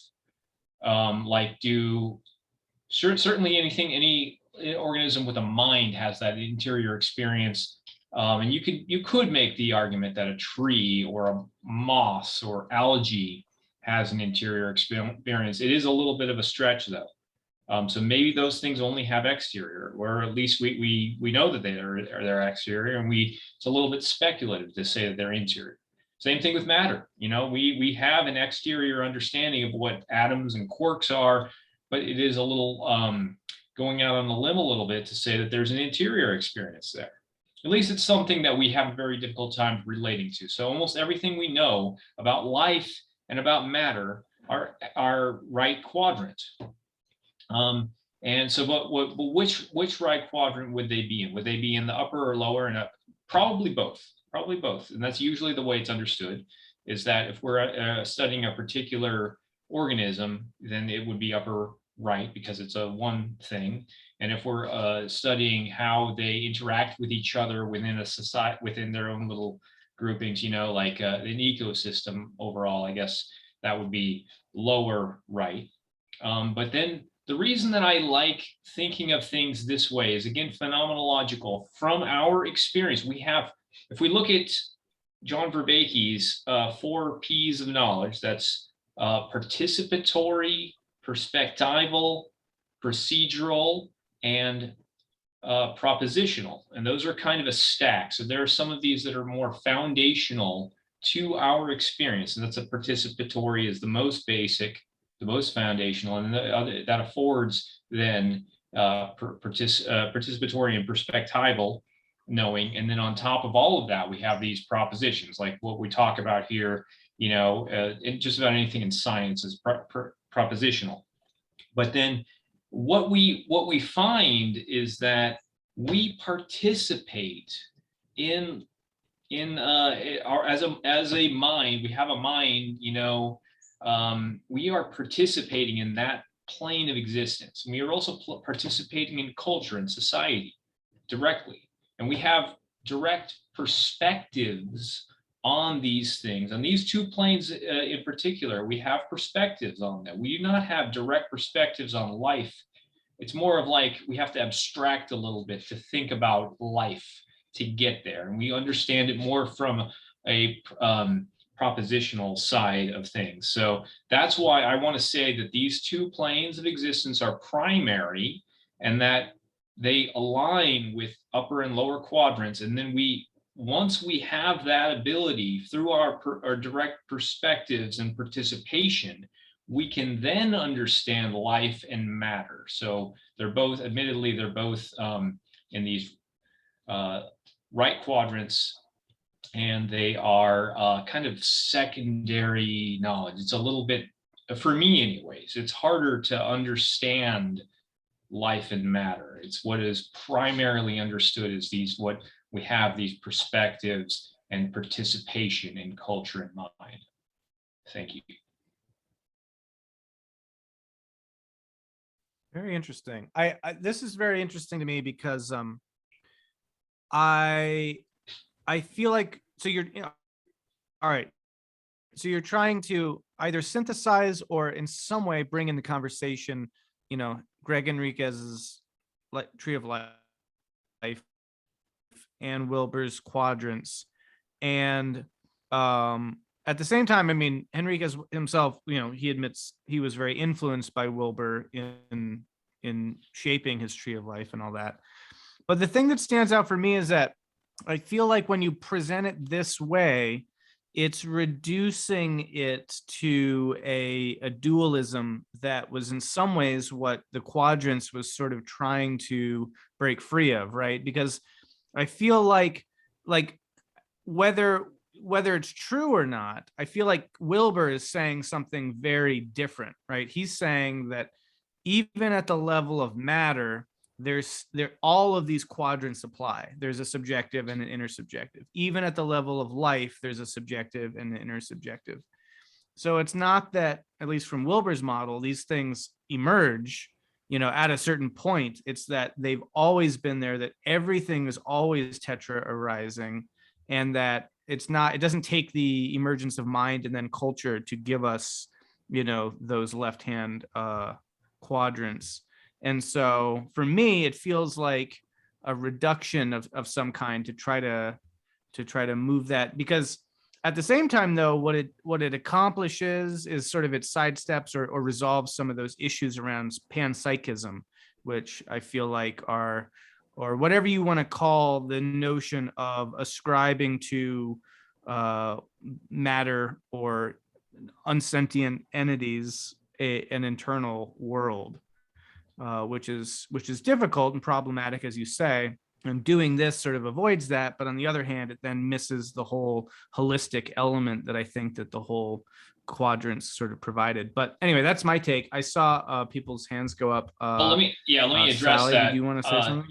Certainly any organism with a mind has that interior experience. And you could make the argument that a tree or a moss or algae has an interior experience. It is a little bit of a stretch, though. So maybe those things only have exterior, or at least we know that they're exterior, and it's a little bit speculative to say that they're interior. Same thing with matter. We have an exterior understanding of what atoms and quarks are, but it is a little going out on the limb a little bit to say that there's an interior experience there. At least it's something that we have a very difficult time relating to. So almost everything we know about life and about matter are right quadrant. And so, but which right quadrant would they be in? Would they be in the upper or lower? And probably both. And that's usually the way it's understood, is that if we're studying a particular organism, then it would be upper right because it's a one thing. And if we're studying how they interact with each other within a society, within their own little groupings, like an ecosystem overall, I guess that would be lower right. But then the reason that I like thinking of things this way is, again, phenomenological. From our experience, if we look at John Verbekey's 4 P's of knowledge, that's participatory, perspectival, procedural, and propositional. And those are kind of a stack. So there are some of these that are more foundational to our experience. And that's a participatory is the most basic, the most foundational, and the other that affords then participatory and perspectival knowing. And then on top of all of that, we have these propositions, like what we talk about here, and just about anything in science is propositional. But then what we find is that we participate in our as a mind. We have a mind, we are participating in that plane of existence. We are also participating in culture and society directly. And we have direct perspectives on these things. On these 2 planes in particular, we have perspectives on them. We do not have direct perspectives on life. It's more of like we have to abstract a little bit to think about life to get there. And we understand it more from a propositional side of things. So that's why I want to say that these two planes of existence are primary, and that they align with upper and lower quadrants. And then once we have that ability through our direct perspectives and participation, we can then understand life and matter. So they're both, admittedly, they're both in these right quadrants, and they are kind of secondary knowledge. It's a little bit, for me anyways, it's harder to understand life and matter. It's what is primarily understood as what we have, these perspectives and participation in culture and mind. Thank you. Very interesting. This is very interesting to me because I feel like, so you're, all right. So you're trying to either synthesize or in some way bring in the conversation, Gregg Henriques's Tree of Life and Wilber's quadrants. And at the same time, I mean, Henriques himself, he admits he was very influenced by Wilber in shaping his Tree of Life and all that. But the thing that stands out for me is that I feel like when you present it this way, it's reducing it to a dualism that was in some ways what the quadrants was sort of trying to break free of, right? Because I feel like whether it's true or not, I feel like Wilber is saying something very different, right? He's saying that even at the level of matter, all of these quadrants apply. There's a subjective and an intersubjective. Even at the level of life, there's a subjective and an intersubjective. So it's not that, at least from Wilber's model, these things emerge, at a certain point. It's that they've always been there, that everything is always tetra arising, and that it doesn't take the emergence of mind and then culture to give us, those left-hand quadrants. And so for me, it feels like a reduction of some kind to try to move that, because at the same time, though, what it accomplishes is sort of it sidesteps or resolves some of those issues around panpsychism, which I feel like are, or whatever you want to call the notion of ascribing to matter or unsentient entities an internal world. Which is difficult and problematic, as you say, and doing this sort of avoids that. But on the other hand, it then misses the whole holistic element that I think that the whole quadrants sort of provided. But anyway, that's my take. I saw people's hands go up. Well, let me address Sally, that. do you want to say something?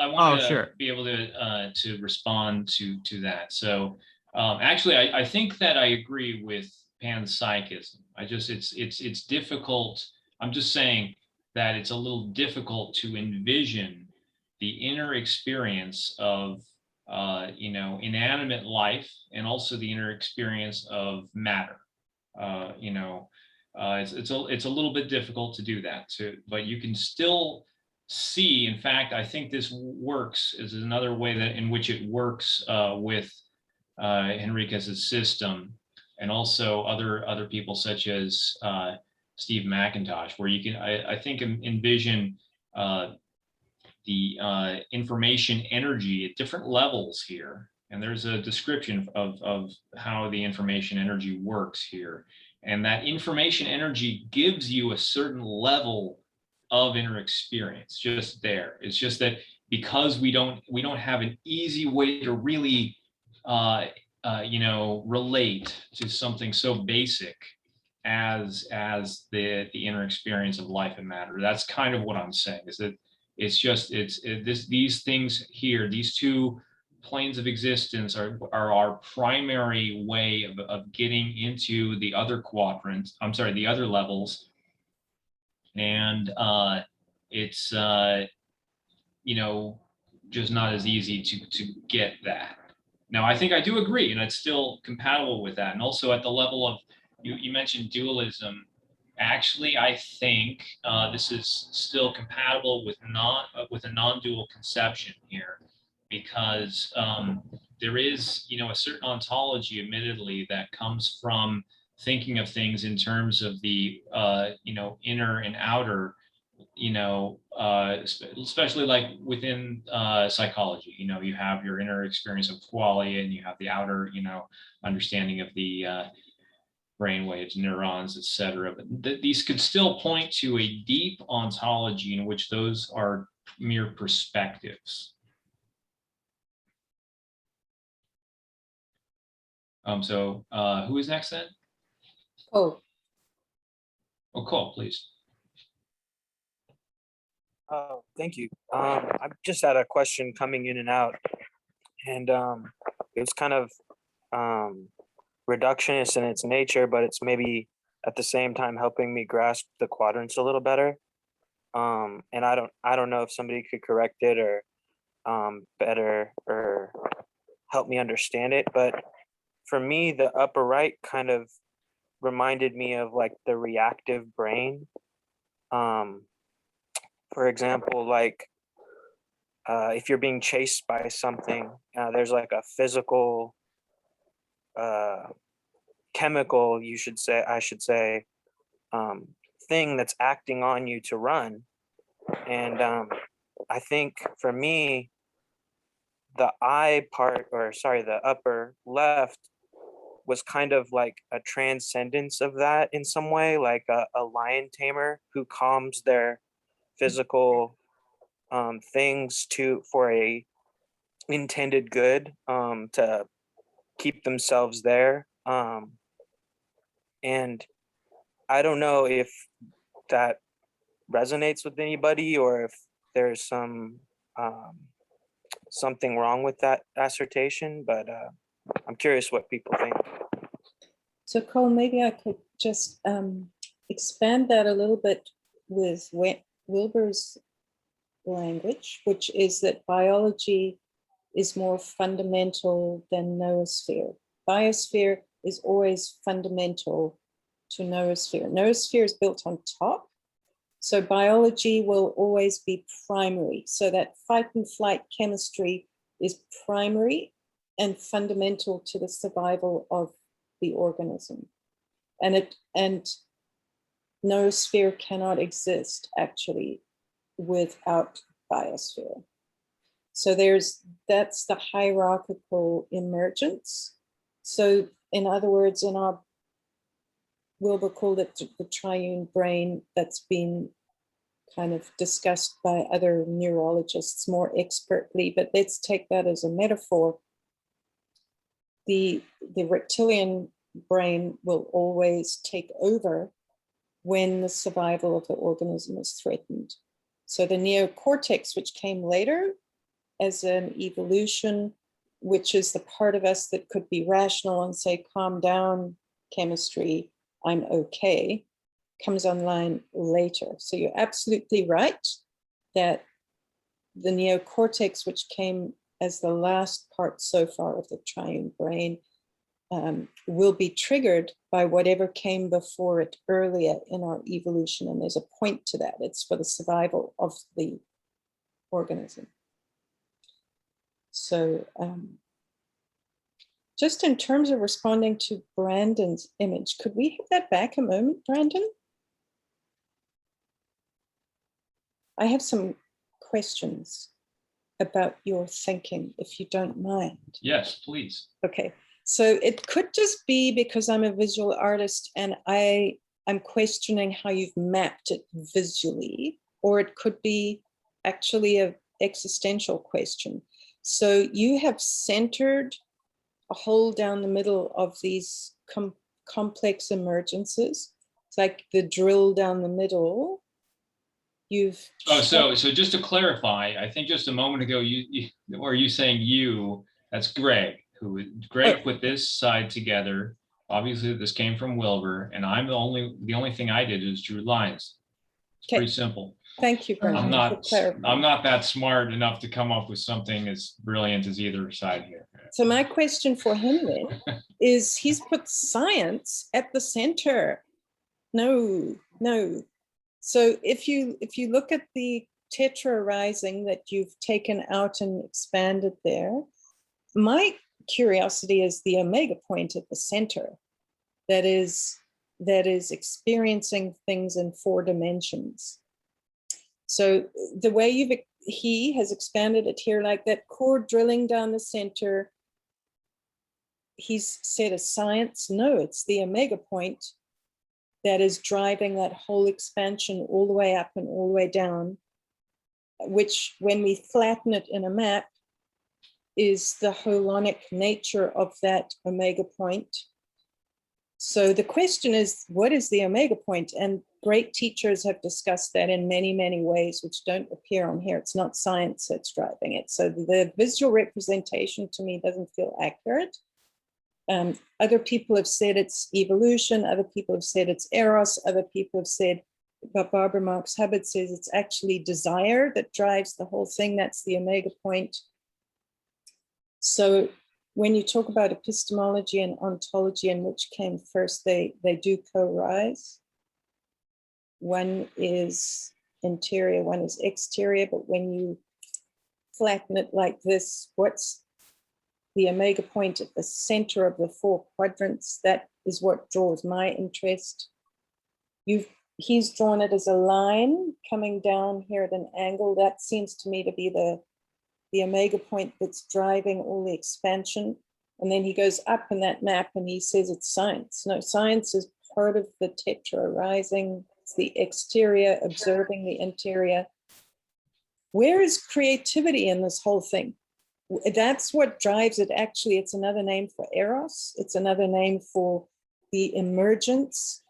I want to sure. be able to respond to that. So actually, I think that I agree with panpsychism. It's difficult. I'm just saying that it's a little difficult to envision the inner experience of inanimate life, and also the inner experience of matter. It's a little bit difficult to do that but you can still see. In fact, I think this works is another way that in which it works with Henriques's system, and also other people such as Steve McIntosh, where you can, I think, envision the information energy at different levels here. And there's a description of how the information energy works here. And that information energy gives you a certain level of inner experience just there. It's just that because we don't have an easy way to really relate to something so basic as the inner experience of life and matter. That's kind of what I'm saying, is that these things here, these two planes of existence are our primary way of getting into the other quadrants. I'm sorry, the other levels. And it's just not as easy to get that. Now, I think I do agree, and it's still compatible with that. And also at the level of, you mentioned dualism. Actually, I think this is still compatible with a non-dual conception here, because there is, a certain ontology, admittedly, that comes from thinking of things in terms of the, inner and outer, especially like within psychology. You have your inner experience of qualia, and you have the outer, understanding of the brain waves, neurons, etc. But these could still point to a deep ontology in which those are mere perspectives. So who is next then? Oh, Cole, please. Thank you. I just had a question coming in and out, and it was kind of reductionist in its nature, but it's maybe at the same time helping me grasp the quadrants a little better. And I don't know if somebody could correct it or better or help me understand it. But for me, the upper right kind of reminded me of like the reactive brain. For example, like if you're being chased by something, there's like a physical chemical, I should say, thing that's acting on you to run. And I think for me, the the upper left was kind of like a transcendence of that in some way, like a lion tamer who calms their physical things for a intended good, to keep themselves there. And I don't know if that resonates with anybody or if there's something wrong with that assertion, but I'm curious what people think. so Cole, maybe I could just expand that a little bit with Wilber's language, which is that biology is more fundamental than noosphere. Biosphere is always fundamental to noosphere. Noosphere is built on top. So biology will always be primary. So that fight and flight chemistry is primary and fundamental to the survival of the organism. And noosphere cannot exist actually without biosphere. So that's the hierarchical emergence. So in other words, in our Wilber called it the triune brain, that's been kind of discussed by other neurologists more expertly, but let's take that as a metaphor. The reptilian brain will always take over when the survival of the organism is threatened. So the neocortex, which came later as an evolution, which is the part of us that could be rational and say, calm down, chemistry, I'm okay, comes online later. So you're absolutely right that the neocortex, which came as the last part so far of the triune brain, will be triggered by whatever came before it earlier in our evolution. And there's a point to that. It's for the survival of the organism. So just in terms of responding to Brandon's image, could we have that back a moment, Brandon? I have some questions about your thinking, if you don't mind. Yes, please. Okay, so it could just be because I'm a visual artist and I'm questioning how you've mapped it visually, or it could be actually an existential question. So you have centered a hole down the middle of these complex emergences. It's like the drill down the middle. So just to clarify, I think just a moment ago, you saying you, that's Gregg, Gregg put this side together. Obviously this came from Wilber, and I'm the only thing I did is drew lines. It's pretty simple. Thank you, Brandon. I'm not that smart enough to come up with something as brilliant as either side here. So my question for him then is, he's put science at the center. No. So if you look at the tetra arising that you've taken out and expanded there. My curiosity is the omega point at the center that is experiencing things in 4 dimensions. So the way he has expanded it here, like that core drilling down the center, he's said a science. No, it's the omega point that is driving that whole expansion all the way up and all the way down, which when we flatten it in a map is the holonic nature of that omega point. So the question is, what is the omega point? And great teachers have discussed that in many, many ways, which don't appear on here. It's not science that's driving it. So the visual representation to me doesn't feel accurate. Other people have said it's evolution. Other people have said it's eros. Other people have said, but Barbara Marx Hubbard says it's actually desire that drives the whole thing. That's the omega point. So when you talk about epistemology and ontology and which came first, they do co-rise. One is interior, one is exterior, but when you flatten it like this, what's the omega point at the center of the 4 quadrants? That is what draws my interest. He's drawn it as a line coming down here at an angle. That seems to me to be the omega point that's driving all the expansion. And then he goes up in that map and he says it's science. No, science is part of the tetra arising. It's the exterior observing the interior. Where is creativity in this whole thing? That's what drives it. Actually, it's another name for eros. It's another name for the emergence.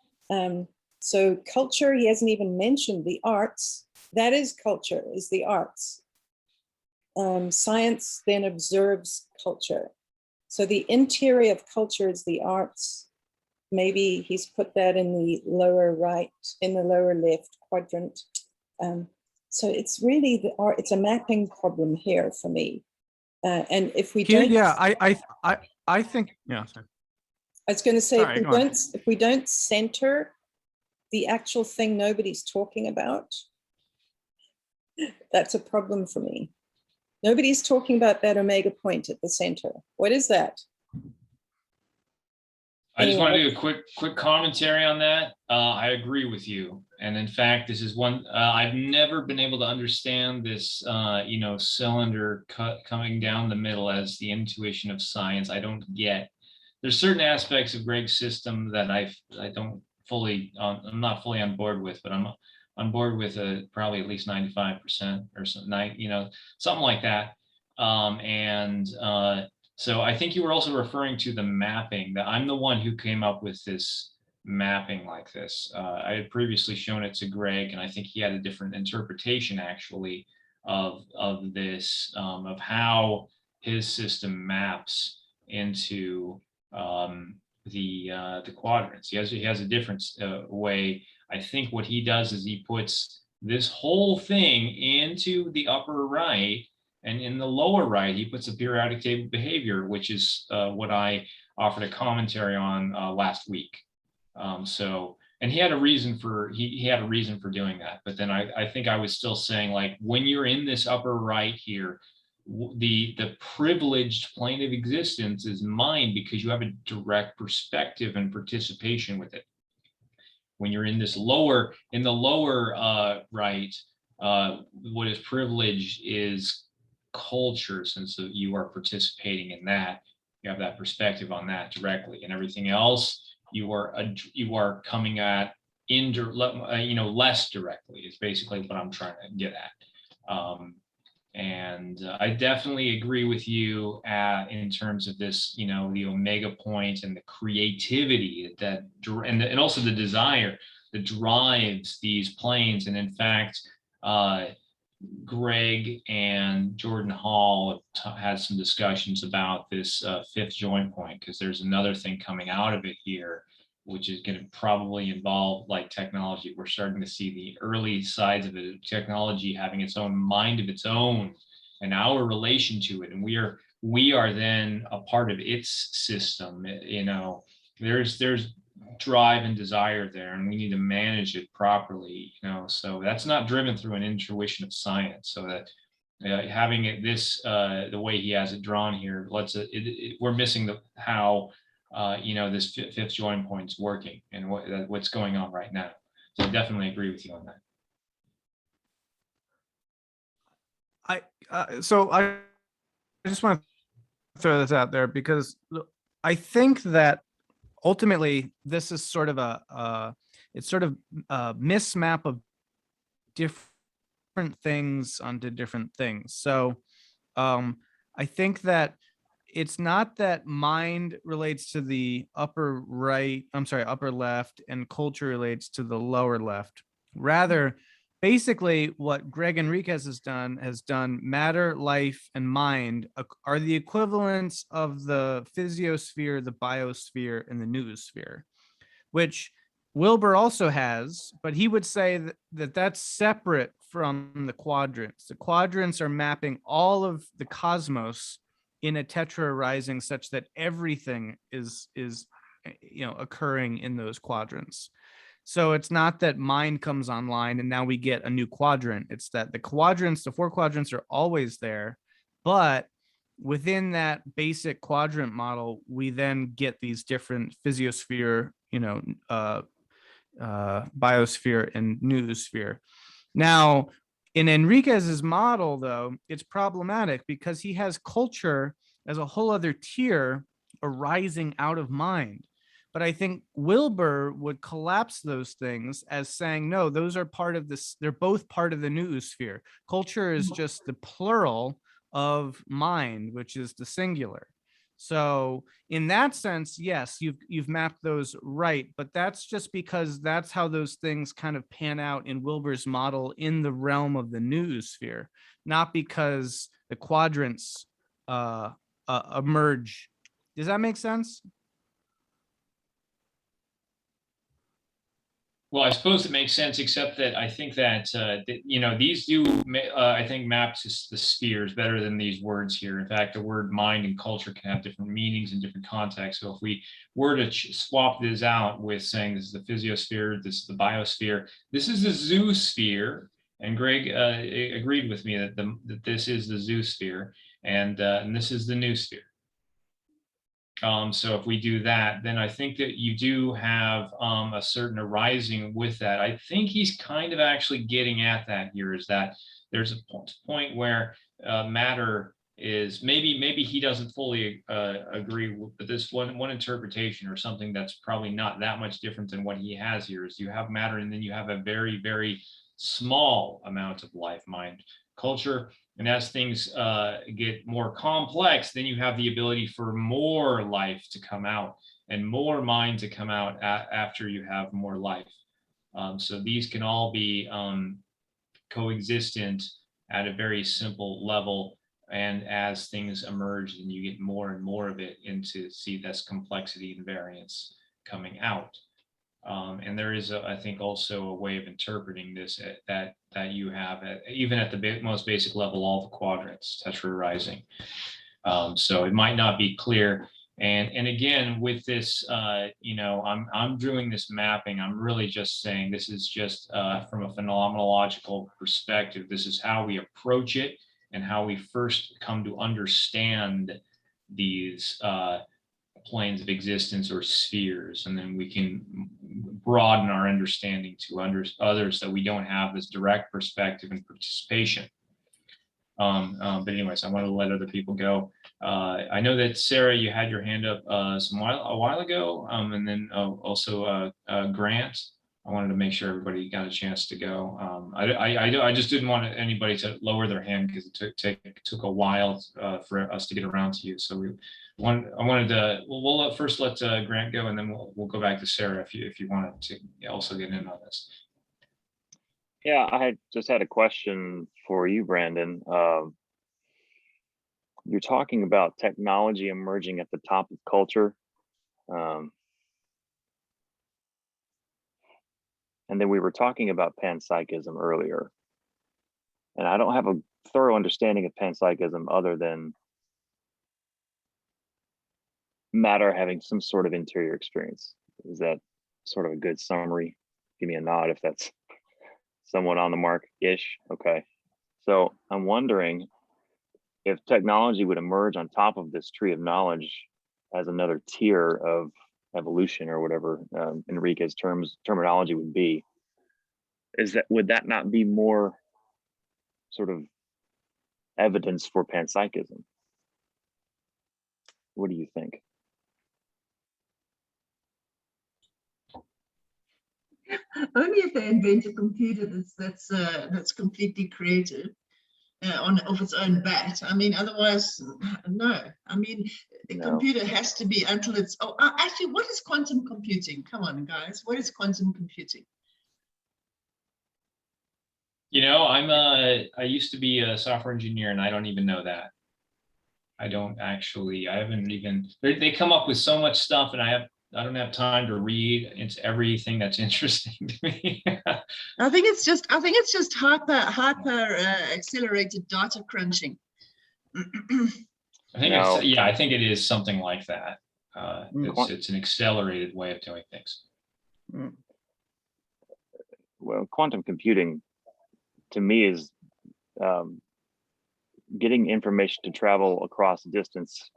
So culture, he hasn't even mentioned the arts. That is culture, is the arts. Science then observes culture. So the interior of culture is the arts. Maybe he's put that in the lower right, in the lower left quadrant. So it's really the art. It's a mapping problem here for me. And if we don't, I think, yeah. Sorry. I was going to say, Sorry, if we don't center the actual thing nobody's talking about, that's a problem for me. Nobody's talking about that omega point at the center. What is that? I just want to do a quick commentary on that. I agree with you. And in fact, this is one, I've never been able to understand this, cylinder coming down the middle as the intuition of science. I don't get. There's certain aspects of Gregg's system that I don't fully, I'm not fully on board with, but I'm on board with probably at least 95% or something, something like that. So I think you were also referring to the mapping, that I'm the one who came up with this mapping like this. I had previously shown it to Gregg, and I think he had a different interpretation actually of this, of how his system maps into the quadrants. He has a different way. I think what he does is he puts this whole thing into the upper right, and in the lower right, he puts a periodic table behavior, which is what I offered a commentary on last week. And he had a reason for he had a reason for doing that. But then I think I was still saying, like, when you're in this upper right here, the privileged plane of existence is mine because you have a direct perspective and participation with it. When you're in this lower, right, what is privileged is culture, since you are participating in that, you have that perspective on that directly, and everything else you are coming at less directly is basically what I'm trying to get at. And I definitely agree with you in terms of this, the omega point and the creativity and also the desire that drives these planes. And in fact, Gregg and Jordan Hall have had some discussions about this 5th joint point, because there's another thing coming out of it here, which is going to probably involve like technology. We're starting to see the early sides of it, technology having its own mind of its own and our relation to it. And we are then a part of its system. There's drive and desire there, and we need to manage it properly, so that's not driven through an intuition of science. So that having it the way he has it drawn here, we're missing how this fifth join point is working and what's going on right now. So I definitely agree with you on that. So I just want to throw this out there because I think that ultimately this is sort of a mismap of different things onto different things. So I think that it's not that mind relates to the upper left, and culture relates to the lower left. Rather, basically what Gregg Henriques has done matter, life, and mind are the equivalents of the physiosphere, the biosphere, and the noosphere, which Wilber also has, but he would say that that's separate from the quadrants. The quadrants are mapping all of the cosmos in a tetra rising such that everything is occurring in those quadrants. So it's not that mind comes online and now we get a new quadrant. It's that the four quadrants are always there, but within that basic quadrant model, we then get these different physiosphere, biosphere, and noosphere. Now, in Henriques's model, though, it's problematic because he has culture as a whole other tier arising out of mind. But I think Wilber would collapse those things as saying, no, those are part of this. They're both part of the noosphere. Culture is just the plural of mind, which is the singular. So in that sense, yes, you've mapped those right, but that's just because that's how those things kind of pan out in Wilber's model in the realm of the noosphere, not because the quadrants emerge. Does that make sense? Well, I suppose it makes sense, except that I think that, these do, I think, map to the spheres better than these words here. In fact, the word mind and culture can have different meanings in different contexts. So if we were to swap this out with saying this is the physiosphere, this is the biosphere, this is the zoosphere, and Gregg agreed with me that this is the zoosphere, and this is the noosphere. So if we do that, then I think that you do have a certain arising with that. I think he's kind of actually getting at that here, is that there's a point where matter is maybe he doesn't fully agree with this one interpretation, or something that's probably not that much different than what he has here, is you have matter and then you have a very, very small amount of life, mind, culture. And as things get more complex, then you have the ability for more life to come out and more mind to come out after you have more life. So these can all be coexistent at a very simple level. And as things emerge, then you get more and more of it into see this complexity and variance coming out. And there is, I think, also a way of interpreting this that you have even at the most basic level, all the quadrants, tetra rising. So it might not be clear. And again, with this, I'm doing this mapping. I'm really just saying this is just from a phenomenological perspective. This is how we approach it and how we first come to understand these planes of existence or spheres, and then we can broaden our understanding to others that we don't have this direct perspective and participation. But anyways, I wanted to let other people go. I know that Sarah, you had your hand up a while ago, and then also Grant. I wanted to make sure everybody got a chance to go. I just didn't want anybody to lower their hand because it took a while for us to get around to you. So I wanted to. We'll first let Grant go, and then we'll go back to Sarah if you wanted to also get in on this. Yeah, I just had a question for you, Brandon. You're talking about technology emerging at the top of culture. And then we were talking about panpsychism earlier. And I don't have a thorough understanding of panpsychism other than matter having some sort of interior experience. Is that sort of a good summary? Give me a nod if that's somewhat on the mark-ish. Okay. So I'm wondering if technology would emerge on top of this tree of knowledge as another tier of evolution, or whatever Henrique's terminology would be. Would that not be more sort of evidence for panpsychism? What do you think? Only if they invent a computer that's completely creative of its own bat. I mean, otherwise, no. I mean, the computer has to be until it's. Oh, actually, what is quantum computing? Come on, guys. What is quantum computing? You know, I used to be a software engineer, and I don't even know that. I haven't even, they come up with so much stuff, and I don't have time to read into everything that's interesting to me. I think it's just hyper accelerated data crunching. I think it is something like that. It's an accelerated way of doing things. Well, quantum computing to me is getting information to travel across distance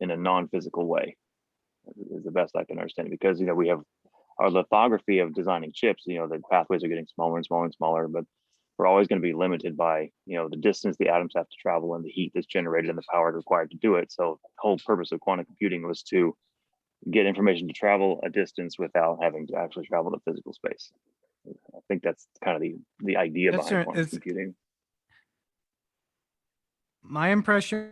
in a non-physical way is the best I can understand it, because we have our lithography of designing chips. The pathways are getting smaller and smaller and smaller, but we're always going to be limited by the distance the atoms have to travel and the heat that's generated and the power required to do it. So the whole purpose of quantum computing was to get information to travel a distance without having to actually travel to physical space. I think that's kind of the idea behind quantum computing. My impression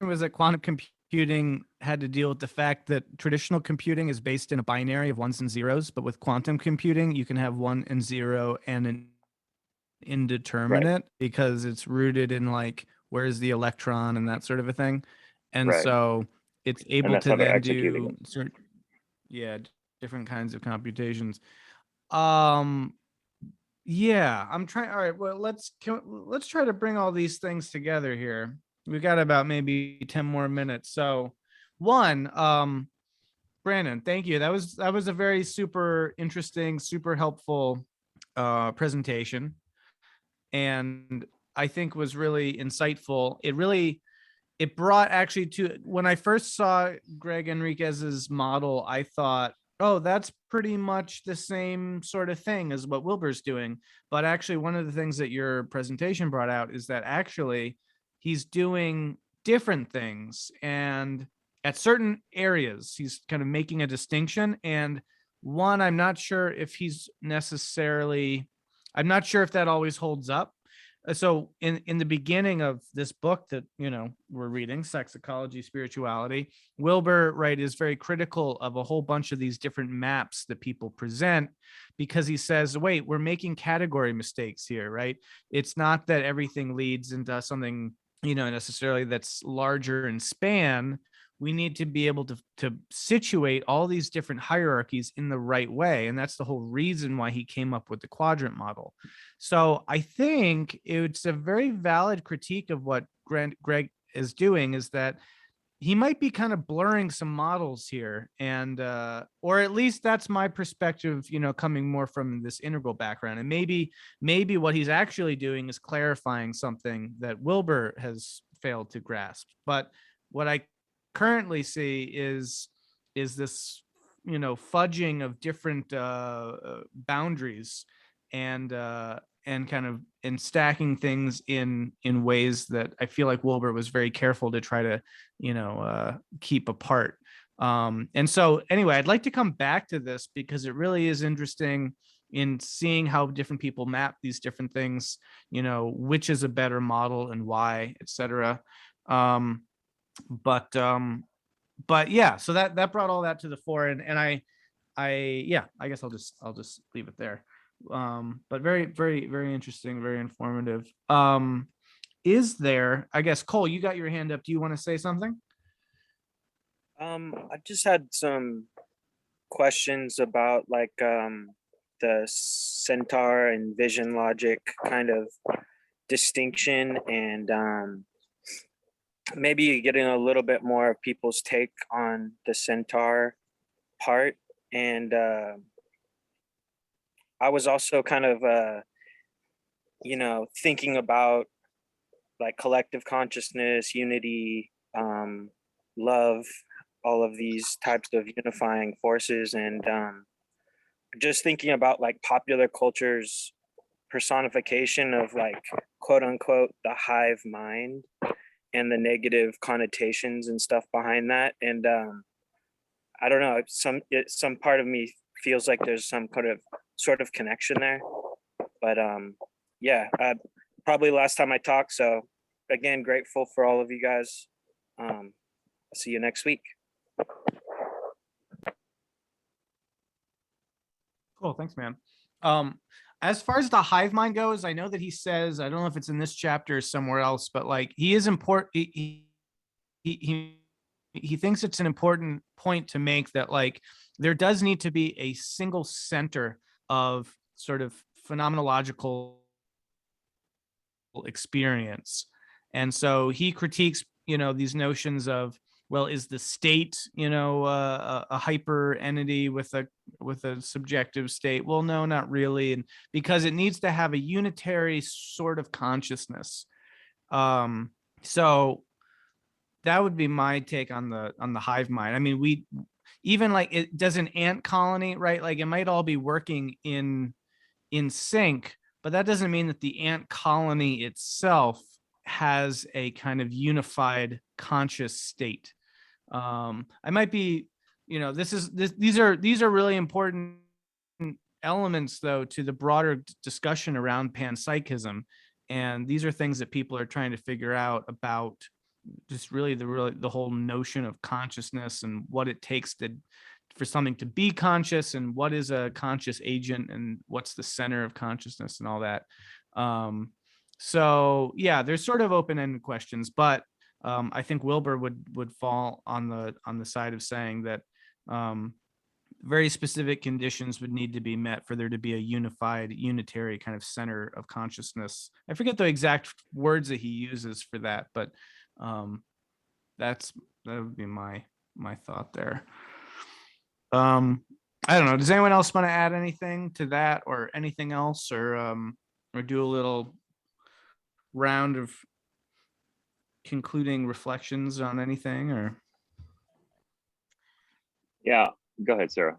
was that quantum computing had to deal with the fact that traditional computing is based in a binary of ones and zeros, but with quantum computing, you can have 1 and 0 and an indeterminate, because it's rooted in like, where's the electron and that sort of a thing. And so it's able to then do different kinds of computations. Yeah, I'm trying. All right, well, let's try to bring all these things together here. We've got about maybe 10 more minutes. So one, Brandon, thank you. That was a very super interesting, super helpful presentation, and I think was really insightful. It brought actually to, when I first saw Gregg Henriques's model, I thought, oh, that's pretty much the same sort of thing as what Wilber's doing. But actually, one of the things that your presentation brought out is that actually he's doing different things, and at certain areas, he's kind of making a distinction. And one, I'm not sure if that always holds up. So in the beginning of this book that we're reading, Sex, Ecology, Spirituality, Wilber, right, is very critical of a whole bunch of these different maps that people present, because he says, wait, we're making category mistakes here, right? It's not that everything leads into something necessarily that's larger in span. We need to be able to situate all these different hierarchies in the right way. And that's the whole reason why he came up with the quadrant model. So I think it's a very valid critique of what Gregg is doing, is that he might be kind of blurring some models here. And, or at least that's my perspective, coming more from this integral background. And maybe what he's actually doing is clarifying something that Wilber has failed to grasp. But what I currently see is this fudging of different boundaries and kind of stacking things in ways that I feel like Wilber was very careful to try to keep apart. And so anyway, I'd like to come back to this because it really is interesting in seeing how different people map these different things, which is a better model and why, etc. But yeah, so that brought all that to the fore, and I guess I'll just leave it there. But very, very, very interesting, very informative. Is there, I guess, Cole, you got your hand up. Do you want to say something? I just had some questions about like the centaur and vision logic kind of distinction, and maybe getting a little bit more of people's take on the centaur part. And I was also kind of, thinking about like collective consciousness, unity, love, all of these types of unifying forces, and just thinking about like popular culture's personification of like quote unquote the hive mind and the negative connotations and stuff behind that. And I don't know, some part of me feels like there's some kind of sort of connection there. But yeah, probably last time I talked. So again, grateful for all of you guys. I'll see you next week. Cool. Thanks, man. As far as the hive mind goes, I know that he says, I don't know if it's in this chapter or somewhere else, but like he is important. He thinks it's an important point to make that like there does need to be a single center of sort of phenomenological experience. And so he critiques, these notions of, well, is the state, a hyper entity with a subjective state? Well, no, not really. And because it needs to have a unitary sort of consciousness. So that would be my take on the hive mind. I mean, even like it does an ant colony, right? Like it might all be working in sync, but that doesn't mean that the ant colony itself has a kind of unified conscious state. I might be, these are really important elements though to the broader discussion around panpsychism, and these are things that people are trying to figure out about just really the whole notion of consciousness and what it takes for something to be conscious, and what is a conscious agent, and what's the center of consciousness and all that. So yeah, there's sort of open-ended questions, but I think Wilber would fall on the side of saying that very specific conditions would need to be met for there to be a unitary kind of center of consciousness. I forget the exact words that he uses for that, but that would be my thought there. I don't know. Does anyone else want to add anything to that, or anything else, or do a little round of concluding reflections on anything? Or Yeah, go ahead, Sarah.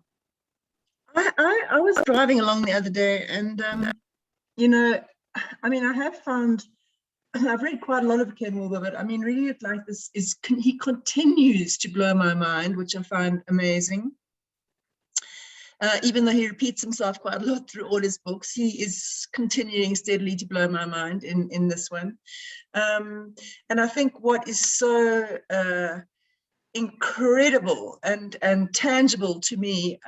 I was driving along the other day, and I mean, I have found, I've read quite a lot of Ken Wilber, but I mean, reading it like this he continues to blow my mind, which I find amazing. Even though he repeats himself quite a lot through all his books, he is continuing steadily to blow my mind in this one. And I think what is so incredible and tangible to me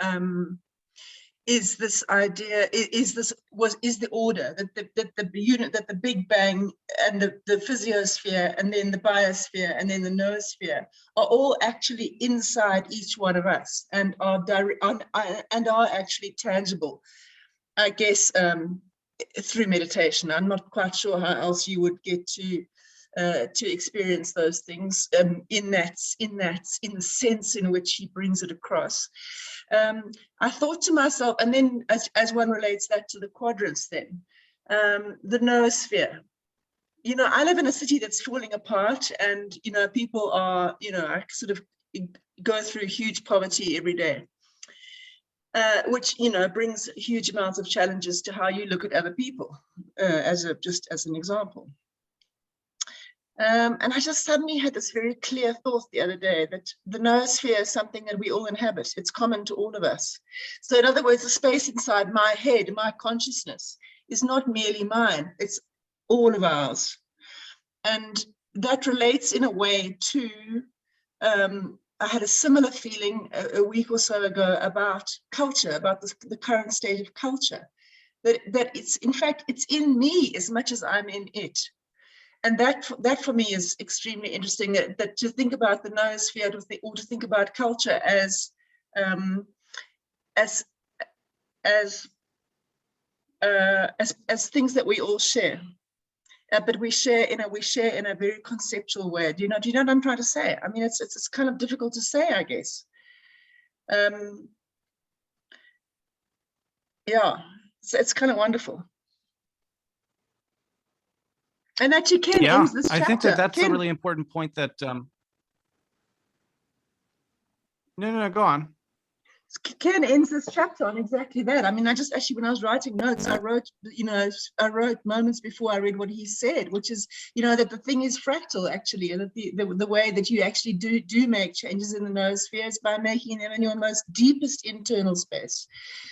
is this idea, is the order that the unit, that the Big Bang and the physiosphere, and then the biosphere, and then the noosphere are all actually inside each one of us, and are actually tangible, I guess, through meditation. I'm not quite sure how else you would get to experience those things in the sense in which he brings it across. I thought to myself, and then as one relates that to the quadrants, then the noosphere. I live in a city that's falling apart, and people are, I sort of go through huge poverty every day, which brings huge amounts of challenges to how you look at other people, just as an example. And I just suddenly had this very clear thought the other day that the noosphere is something that we all inhabit. It's common to all of us. So in other words, the space inside my head, my consciousness, is not merely mine. It's all of ours. And that relates in a way to, I had a similar feeling a week or so ago about culture, about the current state of culture, that it's, in fact, it's in me as much as I'm in it. And that for me is extremely interesting, that to think about the noosphere, or to think about culture as things that we all share, but we share in a very conceptual way. Do you know what I'm trying to say? I mean, it's kind of difficult to say, I guess. Yeah, so it's kind of wonderful. And actually, Ken Yeah, ends this chapter. I think that that's a Ken, really important point that, no, go on. Ken ends this chapter on exactly that. I mean, I just actually, when I was writing notes, I wrote moments before I read what he said, which is, that the thing is fractal, actually, and that the way that you actually do make changes in the noosphere is by making them in your most deepest internal space,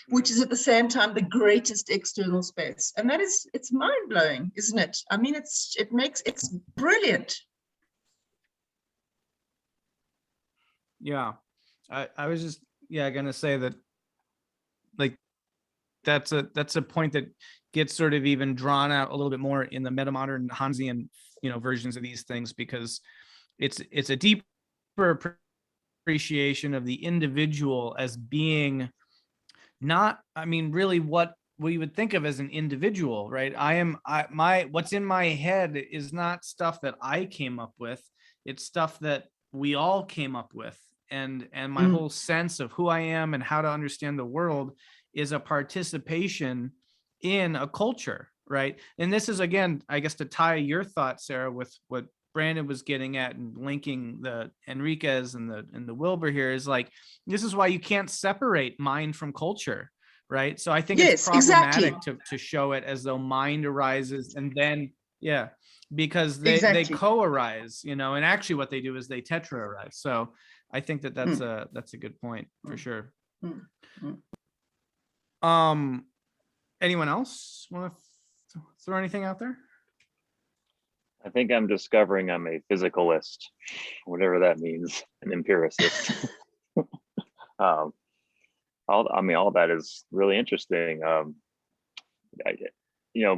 which is at the same time the greatest external space. And that is, it's mind blowing, isn't it? I mean, it's brilliant. Yeah, I was just gonna say that, like, that's a point that gets sort of even drawn out a little bit more in the metamodern Hansian versions of these things, because it's a deeper appreciation of the individual as being not, I mean, really what we would think of as an individual, right? What's in my head is not stuff that I came up with. It's stuff that we all came up with. And my whole sense of who I am and how to understand the world is a participation in a culture, right? And this is, again, I guess, to tie your thought, Sarah, with what Brandon was getting at and linking the Henriques and the Wilber here, is like, this is why you can't separate mind from culture, right? So I think it's problematic to show it as though mind arises and then, because they co-arise, and actually what they do is they tetra-arise. So I think that's a good point for sure. Anyone else want to throw anything out there? I think I'm discovering I'm a physicalist, whatever that means, an empiricist. All that is really interesting.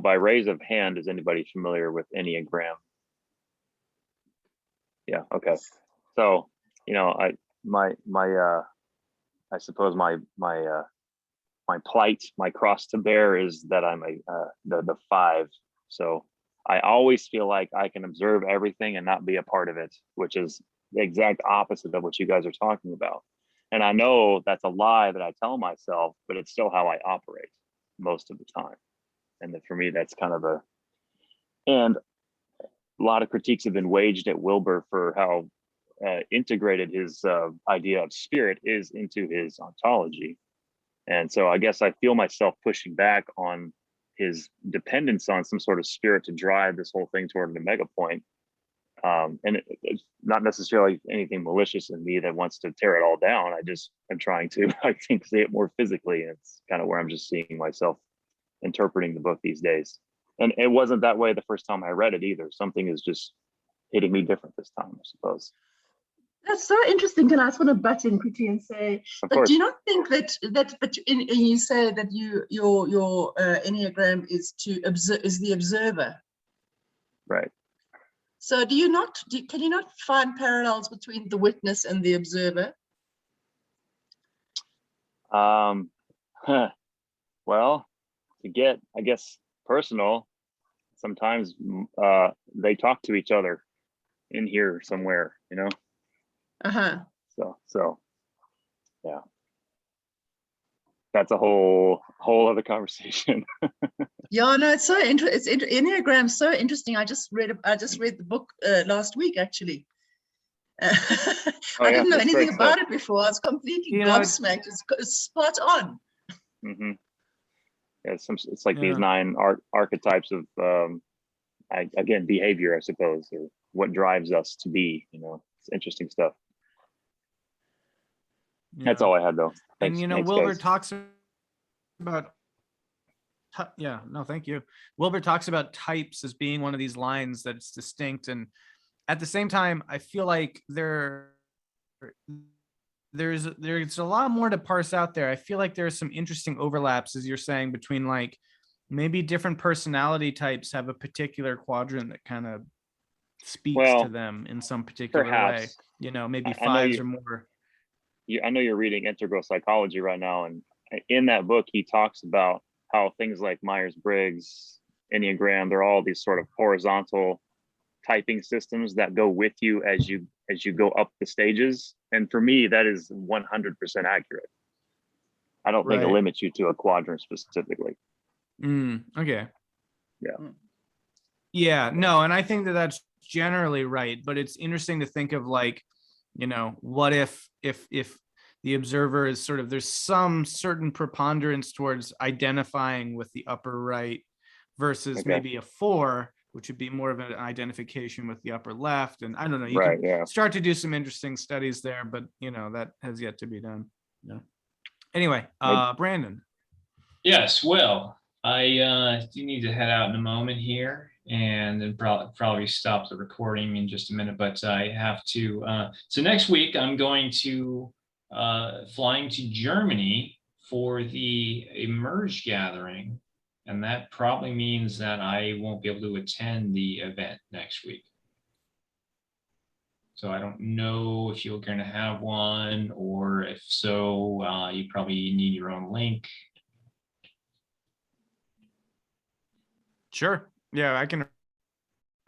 By raise of hand, is anybody familiar with Enneagram? Yeah. Okay. So, I suppose my plight, my cross to bear is that I'm the 5. So I always feel like I can observe everything and not be a part of it, which is the exact opposite of what you guys are talking about. And I know that's a lie that I tell myself, but it's still how I operate most of the time. And for me, that's kind of and a lot of critiques have been waged at Wilber for how integrated his idea of spirit is into his ontology. And so I guess I feel myself pushing back on his dependence on some sort of spirit to drive this whole thing toward the mega point. And it's not necessarily anything malicious in me that wants to tear it all down. I'm trying to, I think, say it more physically. And it's kind of where I'm just seeing myself interpreting the book these days. And it wasn't that way the first time I read it either. Something is just hitting me different this time, I suppose. That's so interesting. Can I just want to butt in quickly and say, but do you not think that you say that your Enneagram is the observer, right? So can you not find parallels between the witness and the observer? Well, to get, I guess, personal, sometimes they talk to each other in here somewhere, So yeah, that's a whole other conversation. Yeah, no, it's so interesting. Enneagram's so interesting. I just read the book last week, actually. I didn't know anything about it before. I was completely gobsmacked. It's spot on. Mm-hmm. Yeah, it's like these 9 archetypes of again, behavior, I suppose, or what drives us to be. It's interesting stuff. That's all I had, though. Thanks, and Wilber talks about thank you. Wilber talks about types as being one of these lines that's distinct, and at the same time, I feel like there's a lot more to parse out there. I feel like there's some interesting overlaps, as you're saying, between like maybe different personality types have a particular quadrant that kind of speaks to them in some particular way. Maybe 5s or more. I know you're reading Integral Psychology right now, and in that book, he talks about how things like Myers-Briggs, Enneagram, they're all these sort of horizontal typing systems that go with you as you go up the stages. And for me, that is 100% accurate. I don't think it Right. limits you to a quadrant specifically. Okay. Yeah. Yeah, no, and I think that that's generally right, but it's interesting to think of like, you know, what if the observer is sort of, there's some certain preponderance towards identifying with the upper right versus Okay. maybe a 4, which would be more of an identification with the upper left. And I don't know, you Right. could Yeah. start to do some interesting studies there, but you know, that has yet to be done. No. Anyway, Brandon. Yes, well, I do need to head out in a moment here, and then probably stop the recording in just a minute. But I have to. So next week I'm going to flying to Germany for the Emerge gathering, and that probably means that I won't be able to attend the event next week. So I don't know if you're going to have one, or if so, you probably need your own link. Sure. Yeah, I can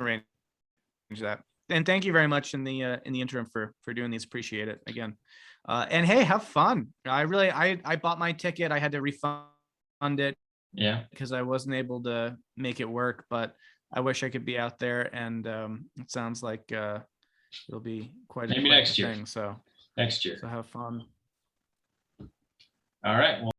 arrange that. And thank you very much in the interim for doing these. Appreciate it again. And hey, have fun. I bought my ticket. I had to refund it. Yeah. Because I wasn't able to make it work, but I wish I could be out there. And it sounds like it'll be quite Maybe quite next a year. thing. So Next year. have fun. All right. Well.